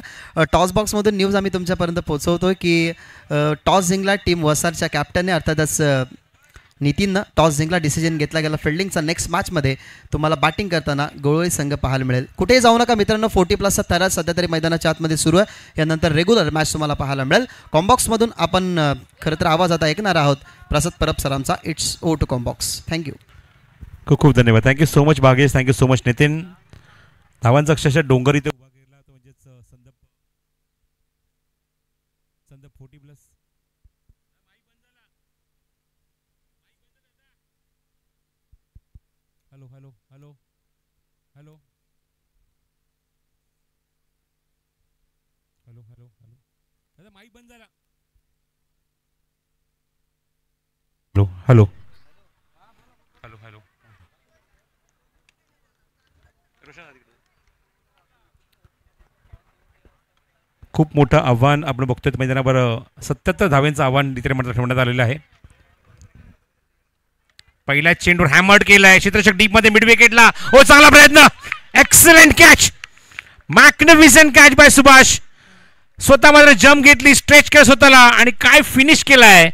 टॉस बॉक्समधून न्यूज आम्ही तुमच्यापर्यंत पोहोचवतो की टॉस जिंकला टीम वसारच्या कॅप्टनने अर्थातच नितीननं टॉस जिंकला, डिसिजन घेतला गेला. फिल्डिंगचा नेक्स्ट मॅचमध्ये तुम्हाला बॅटिंग करताना गोळवली संघ पाहायला मिळेल. कुठेही जाऊ नका मित्रांनो. 40+ थरार सध्या तरी मैदानाच्या आतमध्ये सुरू आहे. यानंतर रेग्युलर मॅच तुम्हाला पाहायला मिळेल. कॉम्बॉक्समधून आपण खरं तर आवाज आता ऐकणार आहोत प्रसाद परब सरांचा. It's O two combox. Thank you. खूप खूप धन्यवाद. Thank you so much Bhagesh. Thank you so much Nitin. धावांचा अक्षरशः डोंगर इथे उभा केला तो म्हणजेच Sandeep 40+. Hello hello hello hello hello hello hello दादा माईक बंद झाला. Hello hello hello hello. खूप मोठं आव्हान आपण बघतोय मैदानावर. 77 धावांचं आव्हान इथे ठेवण्यात आलेलं आहे. पहिल्या चेंडूवर हॅमर्ड केलाय क्षेत्ररक्षक डीप मध्ये मिड विकेटला. ओ चांगला प्रयत्न. Excellent catch. Magnificent catch by Subhash. स्वतः मात्र जम्प घेतली, स्ट्रेच केलं स्वतःला आणि काय फिनिश केलाय.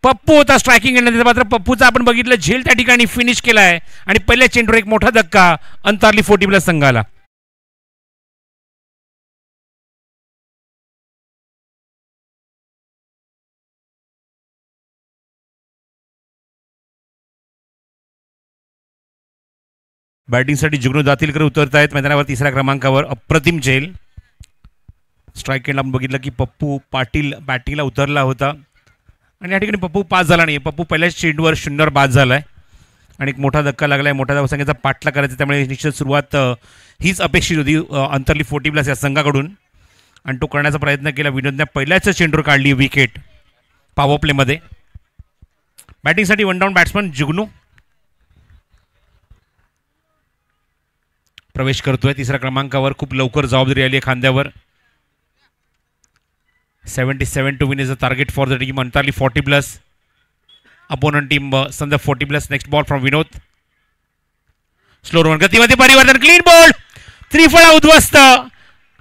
पप्पू होता स्ट्रायकिंग करण्यात, मात्र पप्पूचा आपण बघितलं झेल त्या ठिकाणी फिनिश केलाय आणि पहिल्या चेंडूवर एक मोठा धक्का अंतरली 40+ संघाला. बॅटिंगसाठी जुगनू दातीलकर उतरत आहेत मैदानावर 3ऱ्या क्रमांकावर. अप्रतिम झेल. स्ट्राईक केला आपण बघितलं की पप्पू पाटील बॅटिंगला उतरला होता. आणि या ठिकाणी पप्पू पास झाला नाही. पप्पू पहिल्याच चेंडूवर 0वर बाद झाला आहे आणि एक मोठा धक्का लागला आहे. मोठ्या धावसंख्येचा पाठला करायचा, त्यामुळे निश्चित सुरुवात हीच अपेक्षित होती अंतरली 40+ या संघाकडून आणि तो करण्याचा प्रयत्न केला. विनोदने पहिल्याच चेंडूवर काढली विकेट पॉवर प्लेमध्ये. बॅटिंगसाठी 1 डाऊन बॅट्समन जुगनू प्रवेश करतोय 3ऱ्या क्रमांकावर. खूप लवकर जबाबदारी आली आहे खांद्यावर. 77 to win is a target for the team. अंतरली 40+. अपोनंट टीम संदर्भ 40+. Next ball from Vinod. Slow run गतीमध्ये परिवर्तन. Clean ball. त्रिफळा उद्ध्वस्त.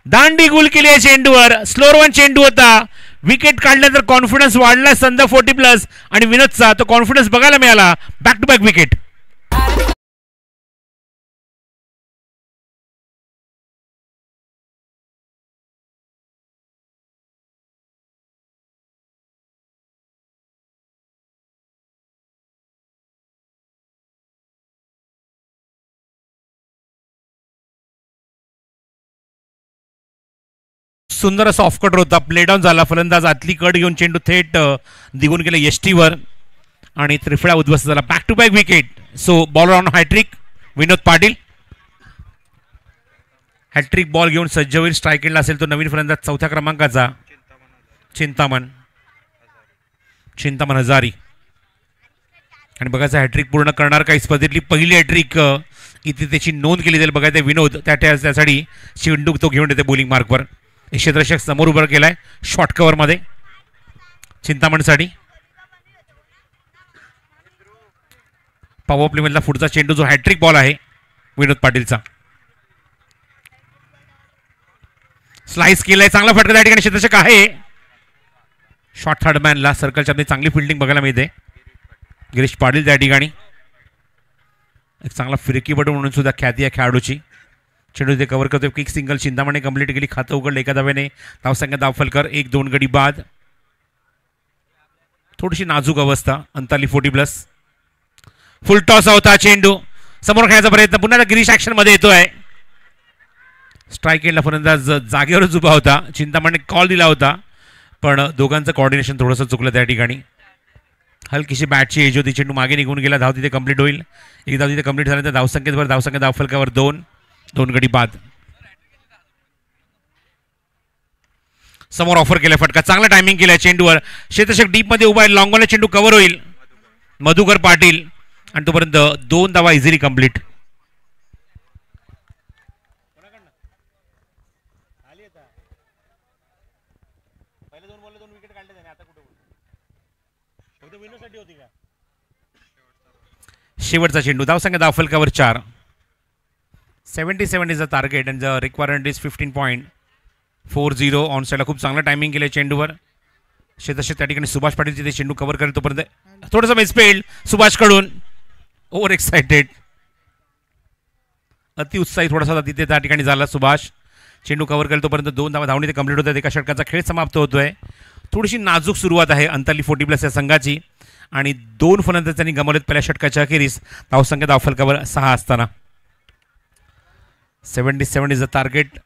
दांडी गुल केली आहे चेंडूवर. स्लो रन चेंडू होता. विकेट काढल्यानंतर कॉन्फिडन्स वाढला संदर्भ 40+ आणि विनोदचा तो कॉन्फिडन्स बघायला मिळाला. Back to back wicket. सुंदर असा ऑफ कट होता. प्ले डाऊन झाला. फलंदाज आतली कट घेऊन चेंडू थेट दिगून गेला यष्टीवर आणि त्रिफळा उद्ध्वस्त झाला. Back to back wicket. So bowler on hattrick Vinod Patil. Hattrick ball घेऊन सज्ज होईल. स्ट्राईक एंडला असेल तो नवीन फलंदाज 4थ्या क्रमांकाचा चिंतामण हजारी. आणि बघायचं हॅट्रिक पूर्ण करणार काही स्पर्धेतली पहिली हॅट्रिक इथे त्याची नोंद केली जाईल. बघायचं विनोद त्यासाठी चेंडू तो घेऊन येते बॉलिंग मार्कवर. क्षेत्ररक्षक समोर उभं केलाय शॉर्ट कव्हर मध्ये चिंतामणसाठी. पॉवर प्ले मधला पुढचा चेंडू जो हॅट्रिक बॉल आहे विनोद पाटीलचा. स्लाइस केलाय. चांगला फटका त्या ठिकाणी क्षेत्ररक्षक आहे. शॉर्ट थर्ड मॅनला सर्कलच्या मध्ये चांगली फिल्डिंग बघायला मिळते. गिरीश पाटील त्या ठिकाणी एक चांगला फिरकीपटू म्हणून सुद्धा ख्याती आहे खेळाडूची. चेंडू ते कव्हर करतोय. किक सिंगल चिंतामणी कंप्लीट केली. खातं उघडलं एका धाव्याने. धावसंख्या दावफलकर 1-2 गडी बाद. थोडीशी नाजूक अवस्था. अंतरली 40+. फुल टॉस होता चेंडू. समोर खेळायचा प्रयत्न. पुन्हा गिरीश ऍक्शन मध्ये येतोय. स्ट्राईक एंडला फलंदाज जागेवरच उभा होता. चिंतामणी कॉल दिला होता पण दोघांचं कॉर्डिनेशन थोडंसं चुकलं त्या ठिकाणी. हलकीशी बॅटची एज होती. चेंडू मागे निघून गेला. धाव तिथे कंप्लीट होईल. एक धाव तिथे कंप्लीट झाल्यानंतर धावसंख्या दावफलकावर 2 गडी बाद. समोर ऑफर केला फटका. चांगला टायमिंग केलाय चेंडूवर. क्षेत्ररक्षक डीप मध्ये उभा आहे. लॉंगॉनला चेंडू कव्हर होईल. मधुकर पाटील आणि तोपर्यंत 2 धावा इझिली कंप्लीट. शेवटचा चेंडू. धावसंख्या दावफलकावर 4. 77 is a target and the requirement is 15.40. On साईडला खूप चांगलं टायमिंग केलं चेंडूवर. क्षेत्ररक्षक त्या ठिकाणी सुभाष पाटील तिथे चेंडू कव्हर करेल तोपर्यंत थोडंसं मिसफील्ड सुभाषकडून. Over excited. अति उत्साही थोडासा तिथे त्या ठिकाणी झाला सुभाष. चेंडू कव्हर करेल तोपर्यंत 2 धावा धावणी ते कंप्लीट होतात. एका षटकाचा खेळ समाप्त होतोय. थोडीशी नाजूक सुरुवात आहे अंतरली 40+ या संघाची आणि 2 फलंदाज त्यांनी गमावलेत पहिल्या षटकाच्या अखेरीस. धावसंख्या दावफलकावर 6 असताना 77 इज अ टार्गेट.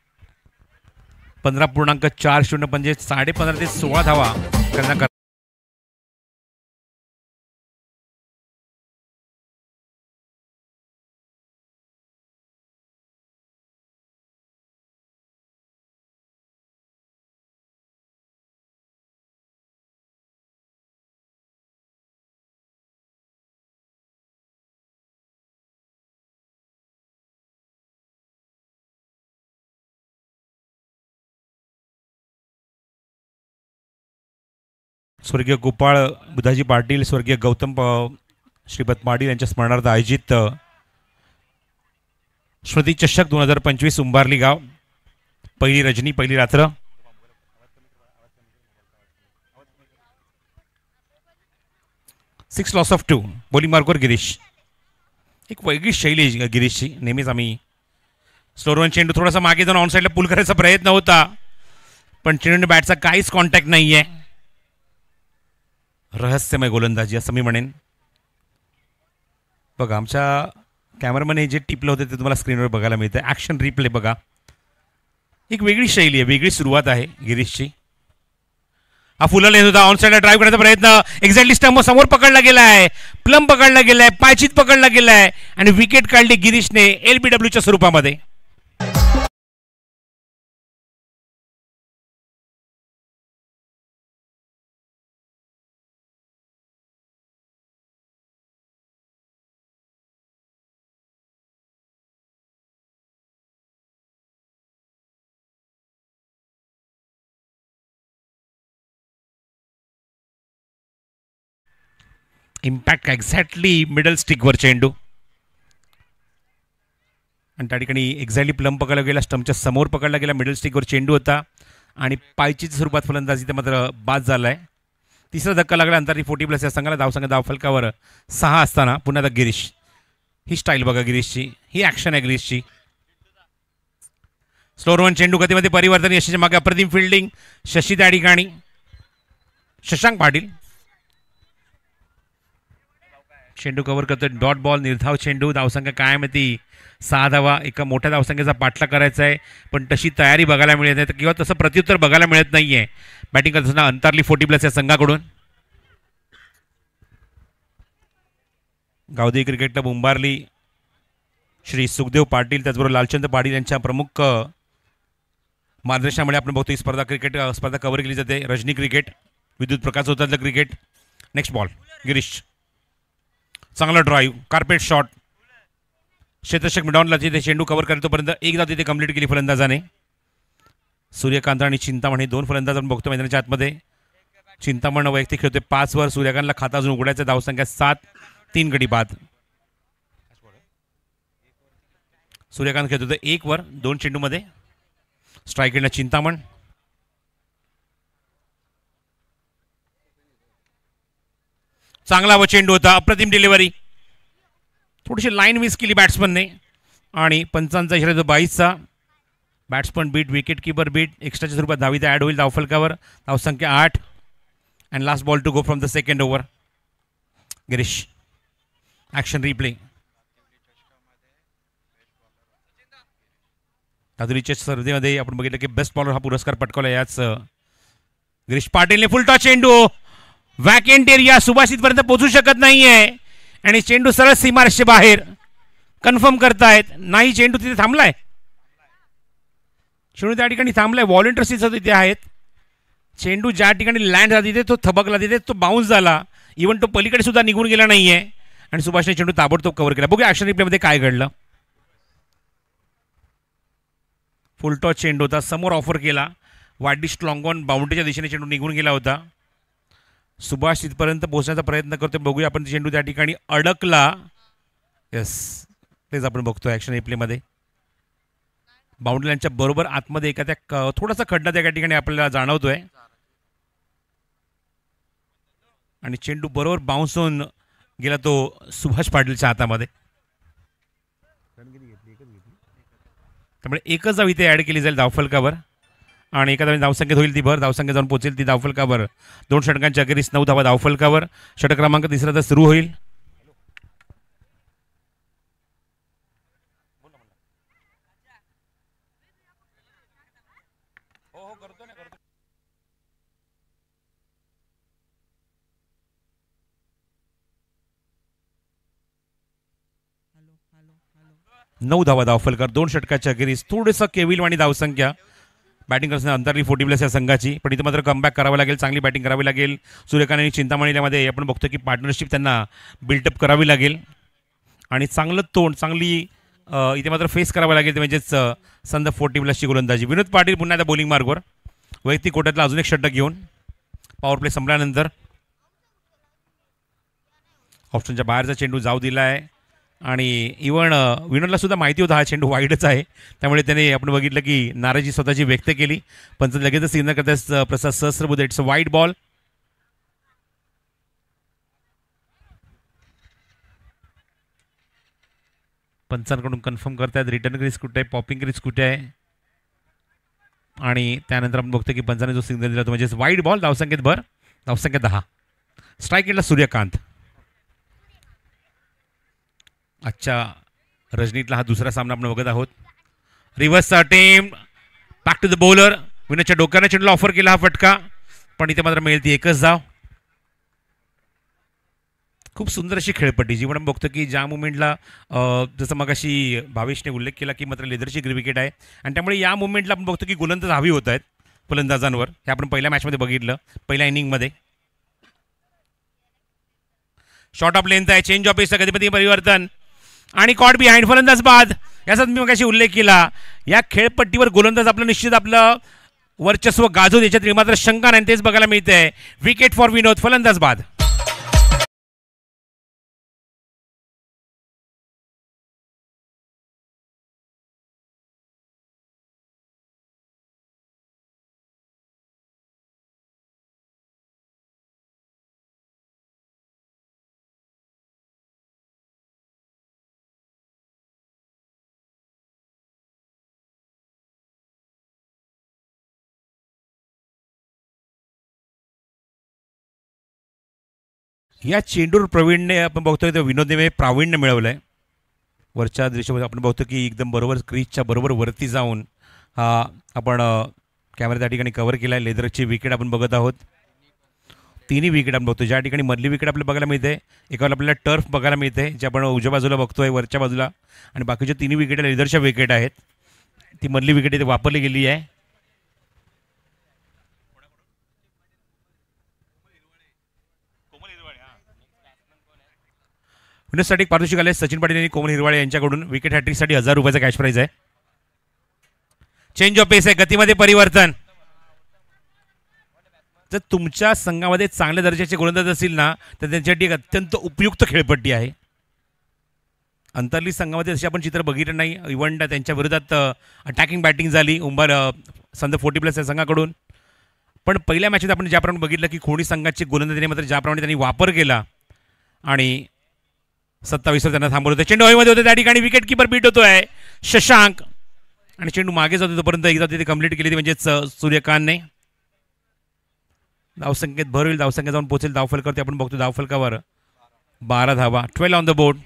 15.40 म्हणजे 15.5 ते 16 धावा करण्याकरता स्वर्गीय गोपाळ बुधाजी पाटील, स्वर्गीय गौतम श्रीपद पाटील यांच्या स्मरणार्थ आयोजित स्मृती चषक 2025 उंबारली गाव. पहिली रजनी पहिली रात्र. Six loss of 2. बॉलिंग मार्कवर गिरीश. एक वेगळी शैली आहे गिरीशची. नेहमीच आम्ही स्लो रन चेंडू थोडासा मागे जाऊन ऑन साईडला पुल करायचा प्रयत्न होता पण चेंडू बॅटचा काहीच कॉन्टॅक्ट नाही आहे. रहस्यमय गोलंदाजी असं मी म्हणेन. बघा आमच्या कॅमेरामॅनने जे टिपलं होतं ते तुम्हाला स्क्रीनवर बघायला मिळतं. ॲक्शन रिप्ले बघा. एक वेगळी शैली आहे. वेगळी सुरुवात आहे गिरीशची. हा फुलं येत होता. ऑन साईडला ड्राईव्ह करण्याचा प्रयत्न, एक्झॅक्टली स्टंप समोर पकडला गेलाय, प्लम पकडला गेलाय, पायचीत पकडला गेलाय आणि विकेट काढली गिरीशने LBWच्या स्वरूपामध्ये. इम्पॅक्ट एक्झॅक्टली मिडल स्टिकवर चेंडू आणि त्या ठिकाणी एक्झॅक्टली प्लम पकडला गेला, स्टंपच्या समोर पकडला गेला, मिडल स्टिकवर चेंडू होता आणि पायचीच्या स्वरूपात फलंदाजी ते मात्र बाद झालाय. तिसरा धक्का लागला अंतरी 40+ या संघाला. धावसंख्या धावफलकावर 6 असताना पुन्हा एकदा गिरीश. ही स्टाईल बघा गिरीशची, ही ॲक्शन आहे गिरीशची. स्लोअर वन चेंडू गतीमध्ये परिवर्तन, यशाच्या मागे अप्रतिम फिल्डिंग. शशी त्या ठिकाणी, शशांक पाटील चेंडू कव्हर करतो, डॉट बॉल, निर्धाव चेंडू. धावसंख्या कायम ती 6 धावा. एका मोठ्या धावसंख्येचा पाठलाग करायचा आहे पण तशी तयारी बघायला मिळत नाही किंवा तसं प्रत्युत्तर बघायला मिळत नाहीये बॅटिंग करताना अंतरली 40+ या संघाकडून. गावदेवी क्रिकेटला मुंबारली श्री सुखदेव पाटील त्याचबरोबर लालचंद पाटील यांच्या प्रमुख मार्गदर्शनामुळे आपण बघतो ही क्रिकेट स्पर्धा कव्हर केली जाते. रजनी क्रिकेट, विद्युत प्रकाश होतात क्रिकेट. नेक्स्ट बॉल गिरीश, चांगला ड्राईव्ह, कार्पेट शॉट, क्षेत्ररक्षक मिडॉनला तिथे चेंडू कव्हर करतोपर्यंत एकदा तिथे कंप्लीट केली फलंदाजाने. सूर्यकांत आणि चिंतामण हे 2 फलंदाज आपण बघतो मैदानाच्या आतमध्ये. चिंतामण वैयक्तिक खेळतोय 5 वर, सूर्यकांतला खाता अजून उघडायचा. धावसंख्या 7, 3 गडी बाद. सूर्यकांत खेळत होते 1 वर 2 चेंडूमध्ये. स्ट्राईक केला चिंतामण. चांगला व चेंडू होता, अप्रतिम डिलिव्हरी. थोडीशी लाईन मिस केली बॅट्समनने आणि पंचांचा इशारा 22चा. Batsman beat, wicket keeper beat, एक्स्ट्राच्या स्वरूपात धावी ॲड होईल धावफलकावर. धावसंख्या 8 and last ball to go from the second over. Girish, action replay. दादुलीच्या स्पर्धेमध्ये आपण बघितलं की बेस्ट बॉलर हा पुरस्कार पटकावला याच गिरीश पाटीलने. फुलटॉ चेंडू, वॅकेंट एरिया, सुभाषितपर्यंत पोहोचू शकत नाहीये आणि चेंडू सरळ सीमारेषे बाहेर. कन्फर्म करतायत नाही, चेंडू तिथे थांबलाय. चेंडू त्या ठिकाणी थांबलाय, व्हॉलेंटियर्स तिथे आहेत. चेंडू ज्या ठिकाणी लँड झाला तिथे तो थबकला, तिथे तो बाउन्स झाला. इव्हन तो पलीकडे सुद्धा निघून गेला नाहीये आणि सुभाषने चेंडू ताबडतोब कव्हर केला. बघूया ॲक्शन रिप्लेमध्ये काय घडलं. फुलटॉस चेंडू होता, समोर ऑफर केला, वाढदिश लॉंग ऑन बाउंड्रीच्या दिशेने चेंडू निघून गेला होता. सुभाष तिथपर्यंत पोहोचण्याचा प्रयत्न करतो. बघूया आपण चेंडू त्या ठिकाणी अडकला. येस, तेच आपण बघतोय ॲक्शन रिप्लेमध्ये. बाउंड्री लाईनच्या बरोबर आतमध्ये एखाद्या थोडासा खड्डा त्या ठिकाणी आपल्याला जाणवतोय आणि चेंडू बरोबर बाउन्स होऊन गेला तो सुभाष पाटीलच्या हातामध्ये. त्यामुळे एकच धाव इथे ॲड केली जाईल धावफलकावर आणि एका धावी धावसंख्येत होईल ती भर. धावसंख्या जाऊन पोहोचेल ती धावफलकावर. 2 षटकांच्या अखेरीस 9 धावा धावफलकावर. षटक क्रमांक 3 तर सुरू होईल. नऊ धावा धावफलकार. 2 षटकाच्या अखेरीस थोडंसं केविलवाणी धावसंख्या. बॅटिंग करताना अंतरली 40+ या संघाची, पण इथे मात्र कमबॅक करावं लागेल, चांगली बॅटिंग करावी लागेल. सूर्यकांत आणि चिंतामणीमध्ये आपण बघतो की पार्टनरशिप त्यांना बिल्टअप करावी लागेल आणि चांगलं तोंड, चांगली इथे मात्र फेस करावं लागेल, ते म्हणजेच संद 40+ ची गोलंदाजी. विनोद पाटील पुन्हा आता बॉलिंग मार्गवर, वैयक्तिक कोट्यातला अजून एक षटक घेऊन पॉवर प्ले संपल्यानंतर. ऑप्शनच्या बाहेरचा चेंडू जाऊ दिला आहे आणि इव्हन विनोदला सुद्धा माहिती होता हा चेंडू वाईडच आहे, त्यामुळे त्याने आपण बघितलं की नाराजी स्वतःची व्यक्त केली. पण लगेचच सिग्नल करताच Prasad Sahasrabuddhe it's a wide ball. पंचांकडून कन्फर्म करतायत रिटर्न क्रीज कुठे आहे, पॉपिंग क्रीज कुठे आहे आणि त्यानंतर आपण बघतो की पंचाने जो सिग्नल दिला तो म्हणजेच वाईड बॉल. धावसंख्येत भर, धावसंख्या 10. स्ट्राईक केला सूर्यकांत. अच्छा, रजनीतला हा दुसरा सामना आपण बघत आहोत. Reverse attempt, back to the bowler. विनोदच्या डोक्याने चेंडूला ऑफर केला हा फटका पण इथे मात्र मिळते एकच धाव. खूप सुंदर अशी खेळपट्टी जी आपण बघतो की ज्या मुवमेंटला जसं मगाशी भावेशने उल्लेख केला की मात्र लेदरची विकेट आहे आणि त्यामुळे या मुवमेंटला आपण बघतो की गोलंदाज हवी होत आहेत फलंदाजांवर. हे आपण पहिल्या मॅचमध्ये बघितलं, पहिल्या इनिंगमध्ये. शॉर्ट ऑफ लेंथ आहे, चेंज ऑफ पेसचं गतिपती परिवर्तन आणि कॉट बिहाइंड, फलंदाज बाद. याचा मी मगाशी उल्लेख केला. या खेळपट्टीवर गोलंदाज आपलं निश्चित आपलं वर्चस्व गाजवत, याच्यात मात्र शंका नाही, तेच बघायला मिळतंय. विकेट फॉर विनोद, फलंदाज बाद. या चेंडूर प्रवीणने आपण बघतोय तर विनोदने प्रावीण्य मिळवलंय. वरच्या दृश्यामध्ये आपण बघतो की एकदम बरोबर क्रीजच्या बरोबर वरती जाऊन हा आपण कॅमेरा त्या ठिकाणी कव्हर केला आहे. लेदरची विकेट आपण बघत आहोत. तिन्ही विकेट आपण बघतो. ज्या ठिकाणी मधली विकेट आपल्याला बघायला मिळते, एकावर आपल्याला टर्फ बघायला मिळते जे आपण उजव्या बाजूला बघतोय वरच्या बाजूला, आणि बाकीच्या तिन्ही विकेट लेदरच्या विकेट आहेत. ती मधली विकेट इथे वापरली गेली आहे. विनोदसाठी एक पारितोषिक आले सचिन पाटील आणि कोमल हिरवाळे यांच्याकडून. विकेट हॅट्रिकसाठी 1000 रुपयाचा कॅश प्राइज आहे. चेंज ऑफ पेस आहे, गतीमध्ये परिवर्तन. जर तुमच्या संघामध्ये चांगल्या दर्जाचे गोलंदाज असतील ना तर त्यांच्यासाठी एक अत्यंत उपयुक्त खेळपट्टी आहे. अंतर्ली संघामध्ये जसे आपण चित्र बघितलं नाही. इव्हन त्यांच्या विरोधात अटॅकिंग बॅटिंग झाली संद 40+ या संघाकडून. पण पहिल्या मॅचमध्ये आपण ज्याप्रमाणे बघितलं की खोणी संघाचे गोलंदाजाने मात्र ज्याप्रमाणे त्यांनी वापर केला आणि 27 त्यांना थांबवलं होतं. चेंडू हवेमध्ये होते, त्या ठिकाणी विकेट किपर बीट होतोय शशांक, आणि चेंडू मागे जातो तोपर्यंत एकदा तिथे कंप्लीट केली म्हणजेच सूर्यकांतने. धावसंख्येत भर होईल, धावसंख्या जाऊन पोहोचेल धावफलकावरती. आपण बघतो धावफलकावर 12 धावा, 12 ऑन द बोर्ड.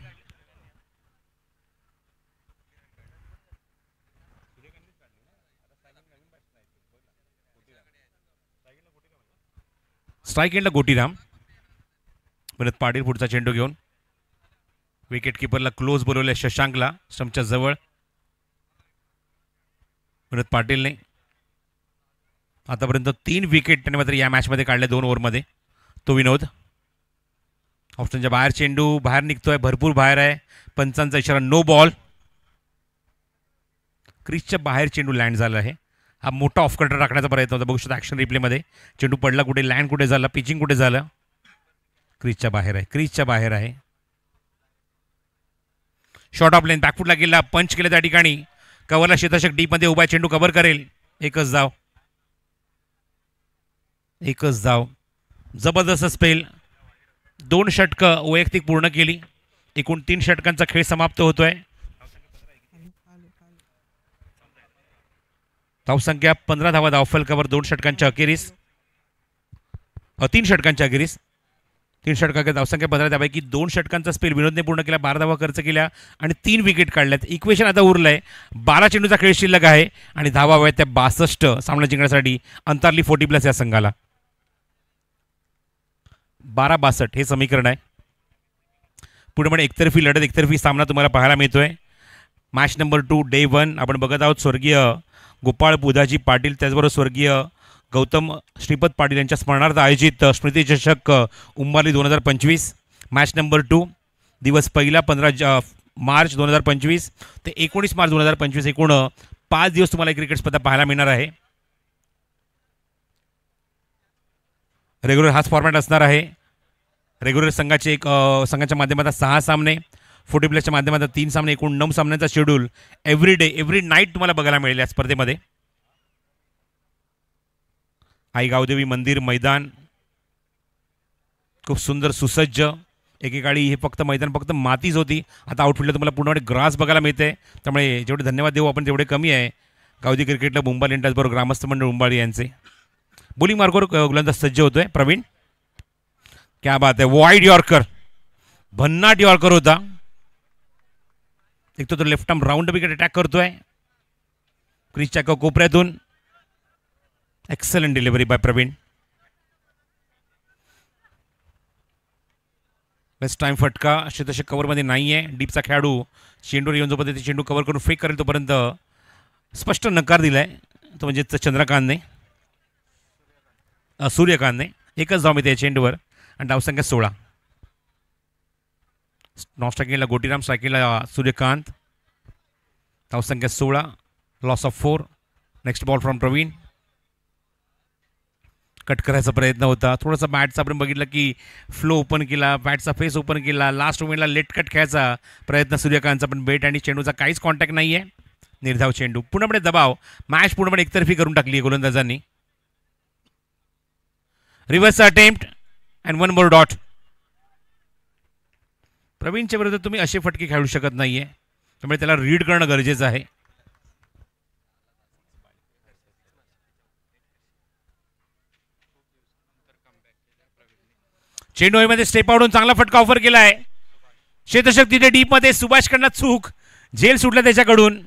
स्ट्राईक एंडला गोटीराम. परत पाटील पुढचा चेंडू घेऊन विकेट किपरला क्लोज बोलवले शशांकला स्टंपच्या जवळ. परत पाटीलने आतापर्यंत 3 विकेट त्याने मात्र या मॅचमध्ये काढल्या 2 ओव्हरमध्ये. तो विनोद ऑप्शनच्या बाहेर, चेंडू बाहेर निघतोय, भरपूर बाहेर आहे. पंचांचा इशारा नो बॉल. क्रीजच्या बाहेर चेंडू लँड झाला आहे. हा मोठा ऑफ कटर राखण्याचा प्रयत्न होता. बघू शकता ॲक्शन रिप्लेमध्ये चेंडू पडला कुठे, लँड कुठे झाला, पिचिंग कुठे झालं. क्रीजच्या बाहेर आहे, क्रीजच्या बाहेर आहे. शॉर्ट ऑफ लेन बॅकफुटला गेला, पंच केलं त्या ठिकाणी. कव्हरला शेतशक डीपमध्ये उभा, चेंडू कव्हर करेल. एकच धाव, एकच धाव. जबरदस्त स्पेल. 2 षटकं वैयक्तिक पूर्ण केली. एकूण 3 षटकांचा खेळ समाप्त होतोय. धावसंख्या 15 धावा धावफलकावर 2 षटकांच्या अखेरीस, 3 षटकांच्या अखेरीस. 3 षटकांच्या धावसंख्या 15 धावापैकी 2 षटकांचा स्पेल विनोदने पूर्ण केला. 12 धावा खर्च केल्या आणि 3 विकेट काढल्यात. इक्वेशन आता उरलंय. 12 चेंडूचा खेळ शिल्लक आहे आणि धावा हव्यात त्या 62 सामना जिंकण्यासाठी अंतरली 40+ या संघाला. 12-62 हे समीकरण आहे. पुढे म्हणजे एकतर्फी लढत, एकतर्फी सामना तुम्हाला पाहायला मिळतोय. मॅच नंबर 2 डे 1 आपण बघत आहोत. स्वर्गीय गोपाळ बुधाजी पाटील, त्याचबरोबर स्वर्गीय गौतम श्रीपद पाटील यांच्या स्मरणार्थ आयोजित स्मृती चषक उंबारली 2025. मॅच नंबर 2 दिवस पहिला 15 मार्च 2025 ते 19 मार्च 2025. एकूण 5 दिवस तुम्हाला क्रिकेट स्पर्धा पाहायला मिळणार आहे. रेग्युलर हाच फॉर्मॅट असणार आहे. रेग्युलर संघाचे संघाच्या माध्यमातून 6 सामने, 40+ माध्यमातून 3 सामने, एकूण 9 सामन्यांचा schedule every day every night तुम्हाला बघायला मिळेल या स्पर्धेमध्ये. आई गावदेवी मंदिर मैदान खूप सुंदर सुसज्ज. एकेकाळी हे फक्त मैदान फक्त मातीच होती, आता आउटफील्डला तुम्हाला पूर्णपणे ग्रास बघायला मिळते. त्यामुळे जेवढे धन्यवाद देऊ आपण तेवढे कमी आहे. गावदी क्रिकेटला मुंबाली इंडियन्स बरोबर ग्रामस्थ मंडळ उंबाळी यांचे. बोलिंग मार्गवर गोलंदाज सज्ज होतोय प्रवीण. क्या बात आहे, वाईड यॉर्कर, भन्नाट यॉर्कर होता. एक तो left arm round wicket attack करतोय क्रीजच्या कोपऱ्यातून. Excellent delivery by Praveen. Best time फटका क्षेत्ररक्षक कव्हरमध्ये नाही आहे. डीपचा खेळाडू चेंडूवर येऊन जोपर्यंत चेंडू कव्हर करून फेक करेल तोपर्यंत स्पष्ट नकार दिला आहे, तो म्हणजे चंद्रकांतने सूर्यकांतने. एकच धाव मिळते चेंडूवर आणि धावसंख्या 16. नॉन स्ट्रायकिंगला गोटीराम, स्ट्रायकिंगला सूर्यकांत. धावसंख्या 16, loss of 4. Next ball from Praveen. Cut करायचा प्रयत्न होता, थोडासा बॅटचा आपण बघितलं की फ्लो ओपन केला, बॅटचा फेस ओपन केला, लास्ट मोमेंटला लेट कट खेळायचा प्रयत्न सूर्यकांतचा, पण बेट आणि चेंडूचा काहीच कॉन्टॅक्ट नाही आहे. निर्धाव चेंडू, पूर्णपणे दबाव, मॅच पूर्णपणे एकतर्फी करून टाकली आहे गोलंदाजांनी. Reverse attempt and 1 more dot. प्रवीणच्या विरुद्ध तुम्ही असे फटके खेळू शकत नाहीये, त्यामुळे त्याला रीड करणं गरजेचं आहे. चेंडू मध्ये स्टेप आउटून चांगला फटका ऑफर केला आहे. क्षेत्ररक्षक तिथे डीप मध्ये, सुभाषकडनं चूक, झेल सुटला त्याच्याकडून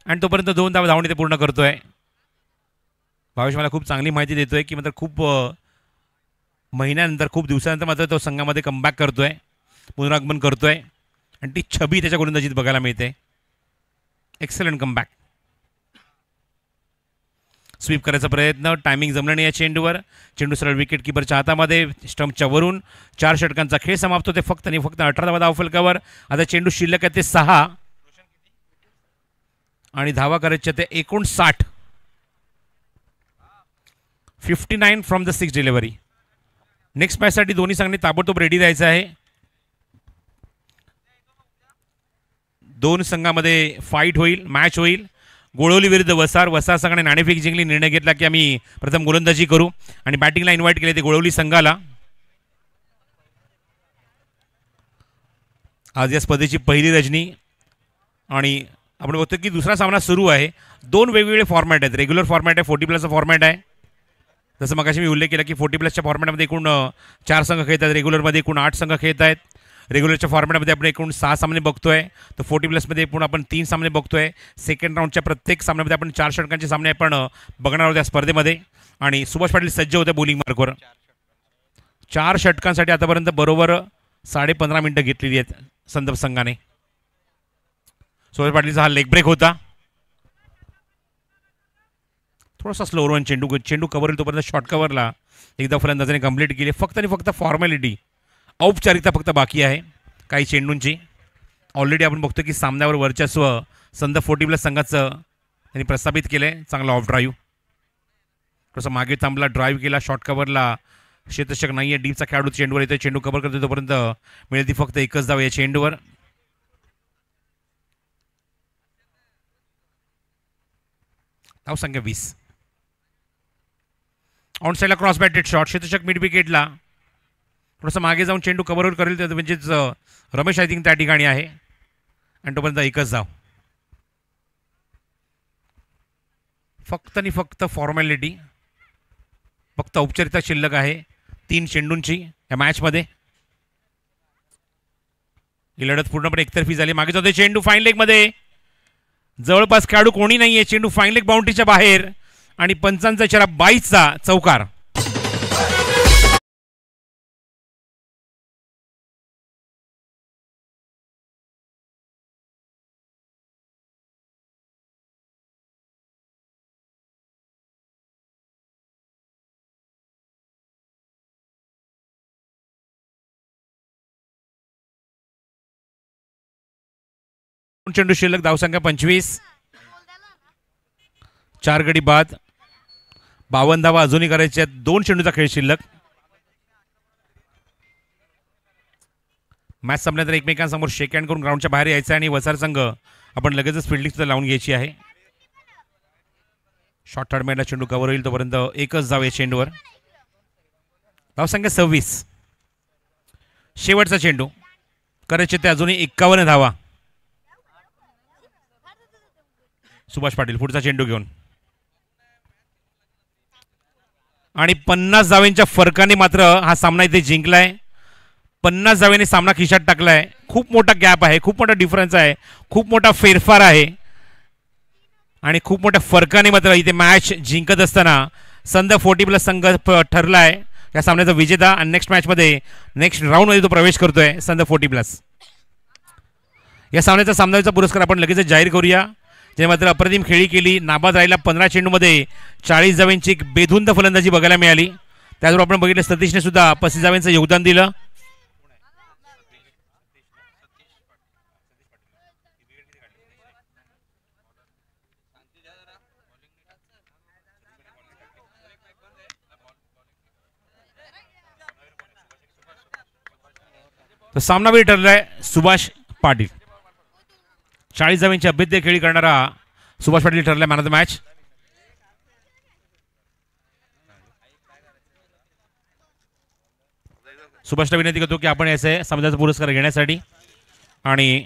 आणि तोपर्यंत 2 धावणे ते पूर्ण करतोय. भावेश मला खूप चांगली माहिती देतोय की मात्र खूप महिन्यानंतर, खूप दिवसानंतर मात्र तो संघामध्ये कमबॅक करतोय, पुनरागमन करतोय आणि ती छबी त्याच्या गोलंदाजीत बघायला मिळते. Excellent comeback. स्वीप करायचा प्रयत्न, टायमिंग जमलं नाही या चेंडूवर. चेंडू सरळ विकेट किपरच्या हातामध्ये, स्टंपच्या वरून 4 षटकांचा खेळ समाप्त होते. फक्त आणि फक्त 18 धावा धावफलकावर. आता चेंडू शिल्लक आहे ते 6 आणि धावा करायच्या ते 59. 59 फ्रॉम द 6 डिलिव्हरी. नेक्स्ट मॅचसाठी दोन्ही संघांनी ताबडतोब रेडी राहायचं आहे. 2 संघामध्ये फाईट होईल, मॅच होईल. गोळवली विरुद्ध वसार. वसार संघाने नाणेफेक जिंकली, निर्णय घेतला की आम्ही प्रथम गोलंदाजी करू आणि बॅटिंगला इन्व्हाइट केले ते गोळवली संघाला. आज या स्पर्धेची पहिली रजनी आणि आपण बघतो की दुसरा सामना सुरू आहे. 2 वेगवेगळे फॉर्मॅट आहेत. रेग्युलर फॉर्मॅट आहे, 40+ फॉर्मॅट आहे. जसं मगाशी मी उल्लेख केला की 40+ फॉर्मॅटमध्ये एकूण 4 संघ खेळत आहेत, रेग्युलरमध्ये एकूण 8 संघ खेळत आहेत. रेग्युलरच्या फॉर्मॅटमध्ये आपण एकूण 6 सामने बघतोय, तर 40+ एकूण आपण 3 सामने बघतोय. सेकंड राऊंडच्या प्रत्येक सामन्यामध्ये आपण 4 षटकांचे सामने आपण बघणार आहोत या स्पर्धेमध्ये. आणि सुभाष पाटील सज्ज होते बॉलिंग मार्कवर. 4 षटकांसाठी आतापर्यंत बरोबर 15.5 मिनिटं घेतलेली आहेत संदर्भ संघाने. सुभाष पाटीलचा हा लेग ब्रेक होता. थोडासा स्लोअर वन चेंडू कव्हर होईल तोपर्यंत शॉर्ट कव्हरला एकदा फलंदाजाने कंप्लीट केली. फक्त आणि फक्त फॉर्मॅलिटी, औपचारिकता फक्त बाकी आहे काही चेंडूंची. ऑलरेडी आपण बघतो की सामन्यावर वर्चस्व संद 40+ संघाचं त्यांनी प्रस्थापित केलं आहे. चांगला ऑफ ड्राईव्ह, थोडासा मागे थांबला, ड्राईव्ह केला, शॉर्ट कव्हरला क्षेत्ररक्षक नाही आहे. डीपचा खेळाडू चेंडूवर येतो, चेंडू कव्हर करतो तोपर्यंत मिळेल ती फक्त एकच धाव या चेंडूवर. धावसंख्या 20. ऑन साईडला क्रॉस बॅटेड शॉट. क्षेत्ररक्षक मिड विकेटला थोडंसं मागे जाऊन चेंडू कव्हरवर करेल तर म्हणजेच रमेश आय थिंक त्या ठिकाणी आहे आणि तोपर्यंत एकच धाव. फक्त आणि फक्त फॉर्मॅलिटी, फक्त औपचारिकता शिल्लक आहे 3 चेंडूंची या मॅचमध्ये. ही लढत पूर्णपणे एकतर्फी झाली. मागे जातो चेंडू फाईन लेगमध्ये, जवळपास खेळाडू कोणी नाही आहे. चेंडू फाईन लेग बाउंड्रीच्या बाहेर आणि पंचांचा इशारा 22चा चौकार. चेंडू शिल्लक, धावसंख्या 25. 4 गडी बाद, 52 धावा अजूनही करायच्या. 2 चेंडूचा खेळ शिल्लक. मॅच संपल्यानंतर एकमेकांसमोर शेक हँड करून ग्राउंडच्या बाहेर यायचं आणि वसार संघ आपण लगेचच फिल्डिंग सुद्धा लावून घ्यायची आहे. शॉर्ट थर्ड मॅनला चेंडू कव्हर होईल तोपर्यंत एकच धाव या चेंडूवर. धावसंख्या 26. शेवटचा चेंडू करायचे ते अजूनही 51 धावा. सुभाष पाटील पुढचा चेंडू घेऊन आणि 50 धावांच्या फरकाने मात्र हा सामना इथे जिंकलाय. 50 धावांनी सामना खिशात टाकलाय. खूप मोठा गॅप आहे, खूप मोठा डिफरन्स आहे, खूप मोठा फेरफार आहे आणि खूप मोठ्या फरकाने मात्र इथे मॅच जिंकत असताना संघ 40+ संघ ठरलाय. या सामन्याचा विजेता आणि नेक्स्ट मॅचमध्ये नेक्स्ट राऊंडमध्ये तो प्रवेश करतोय संदर्भ 40+. या सामन्याचा सामनावीचा पुरस्कार आपण लगेच जाहीर करूया. जे मात्र अप्रतिम खेळी केली, नाबाद राहिला, 15 चेंडूमध्ये 40 धावांची एक बेधुंद फलंदाजी बघायला मिळाली. त्याचबरोबर आपण बघितलं सतीशने सुद्धा 35 धावांचं योगदान दिलं. तर सामनावीर ठरलाय सुभाष पाटील. 40 धावांची अभेद्य खेळी करणारा सुभाष पाटील ठरलाय मॅन ऑफ द मॅच. सुभाषला विनंती करतो की आपण याचे सामन्याचा पुरस्कार घेण्यासाठी आणि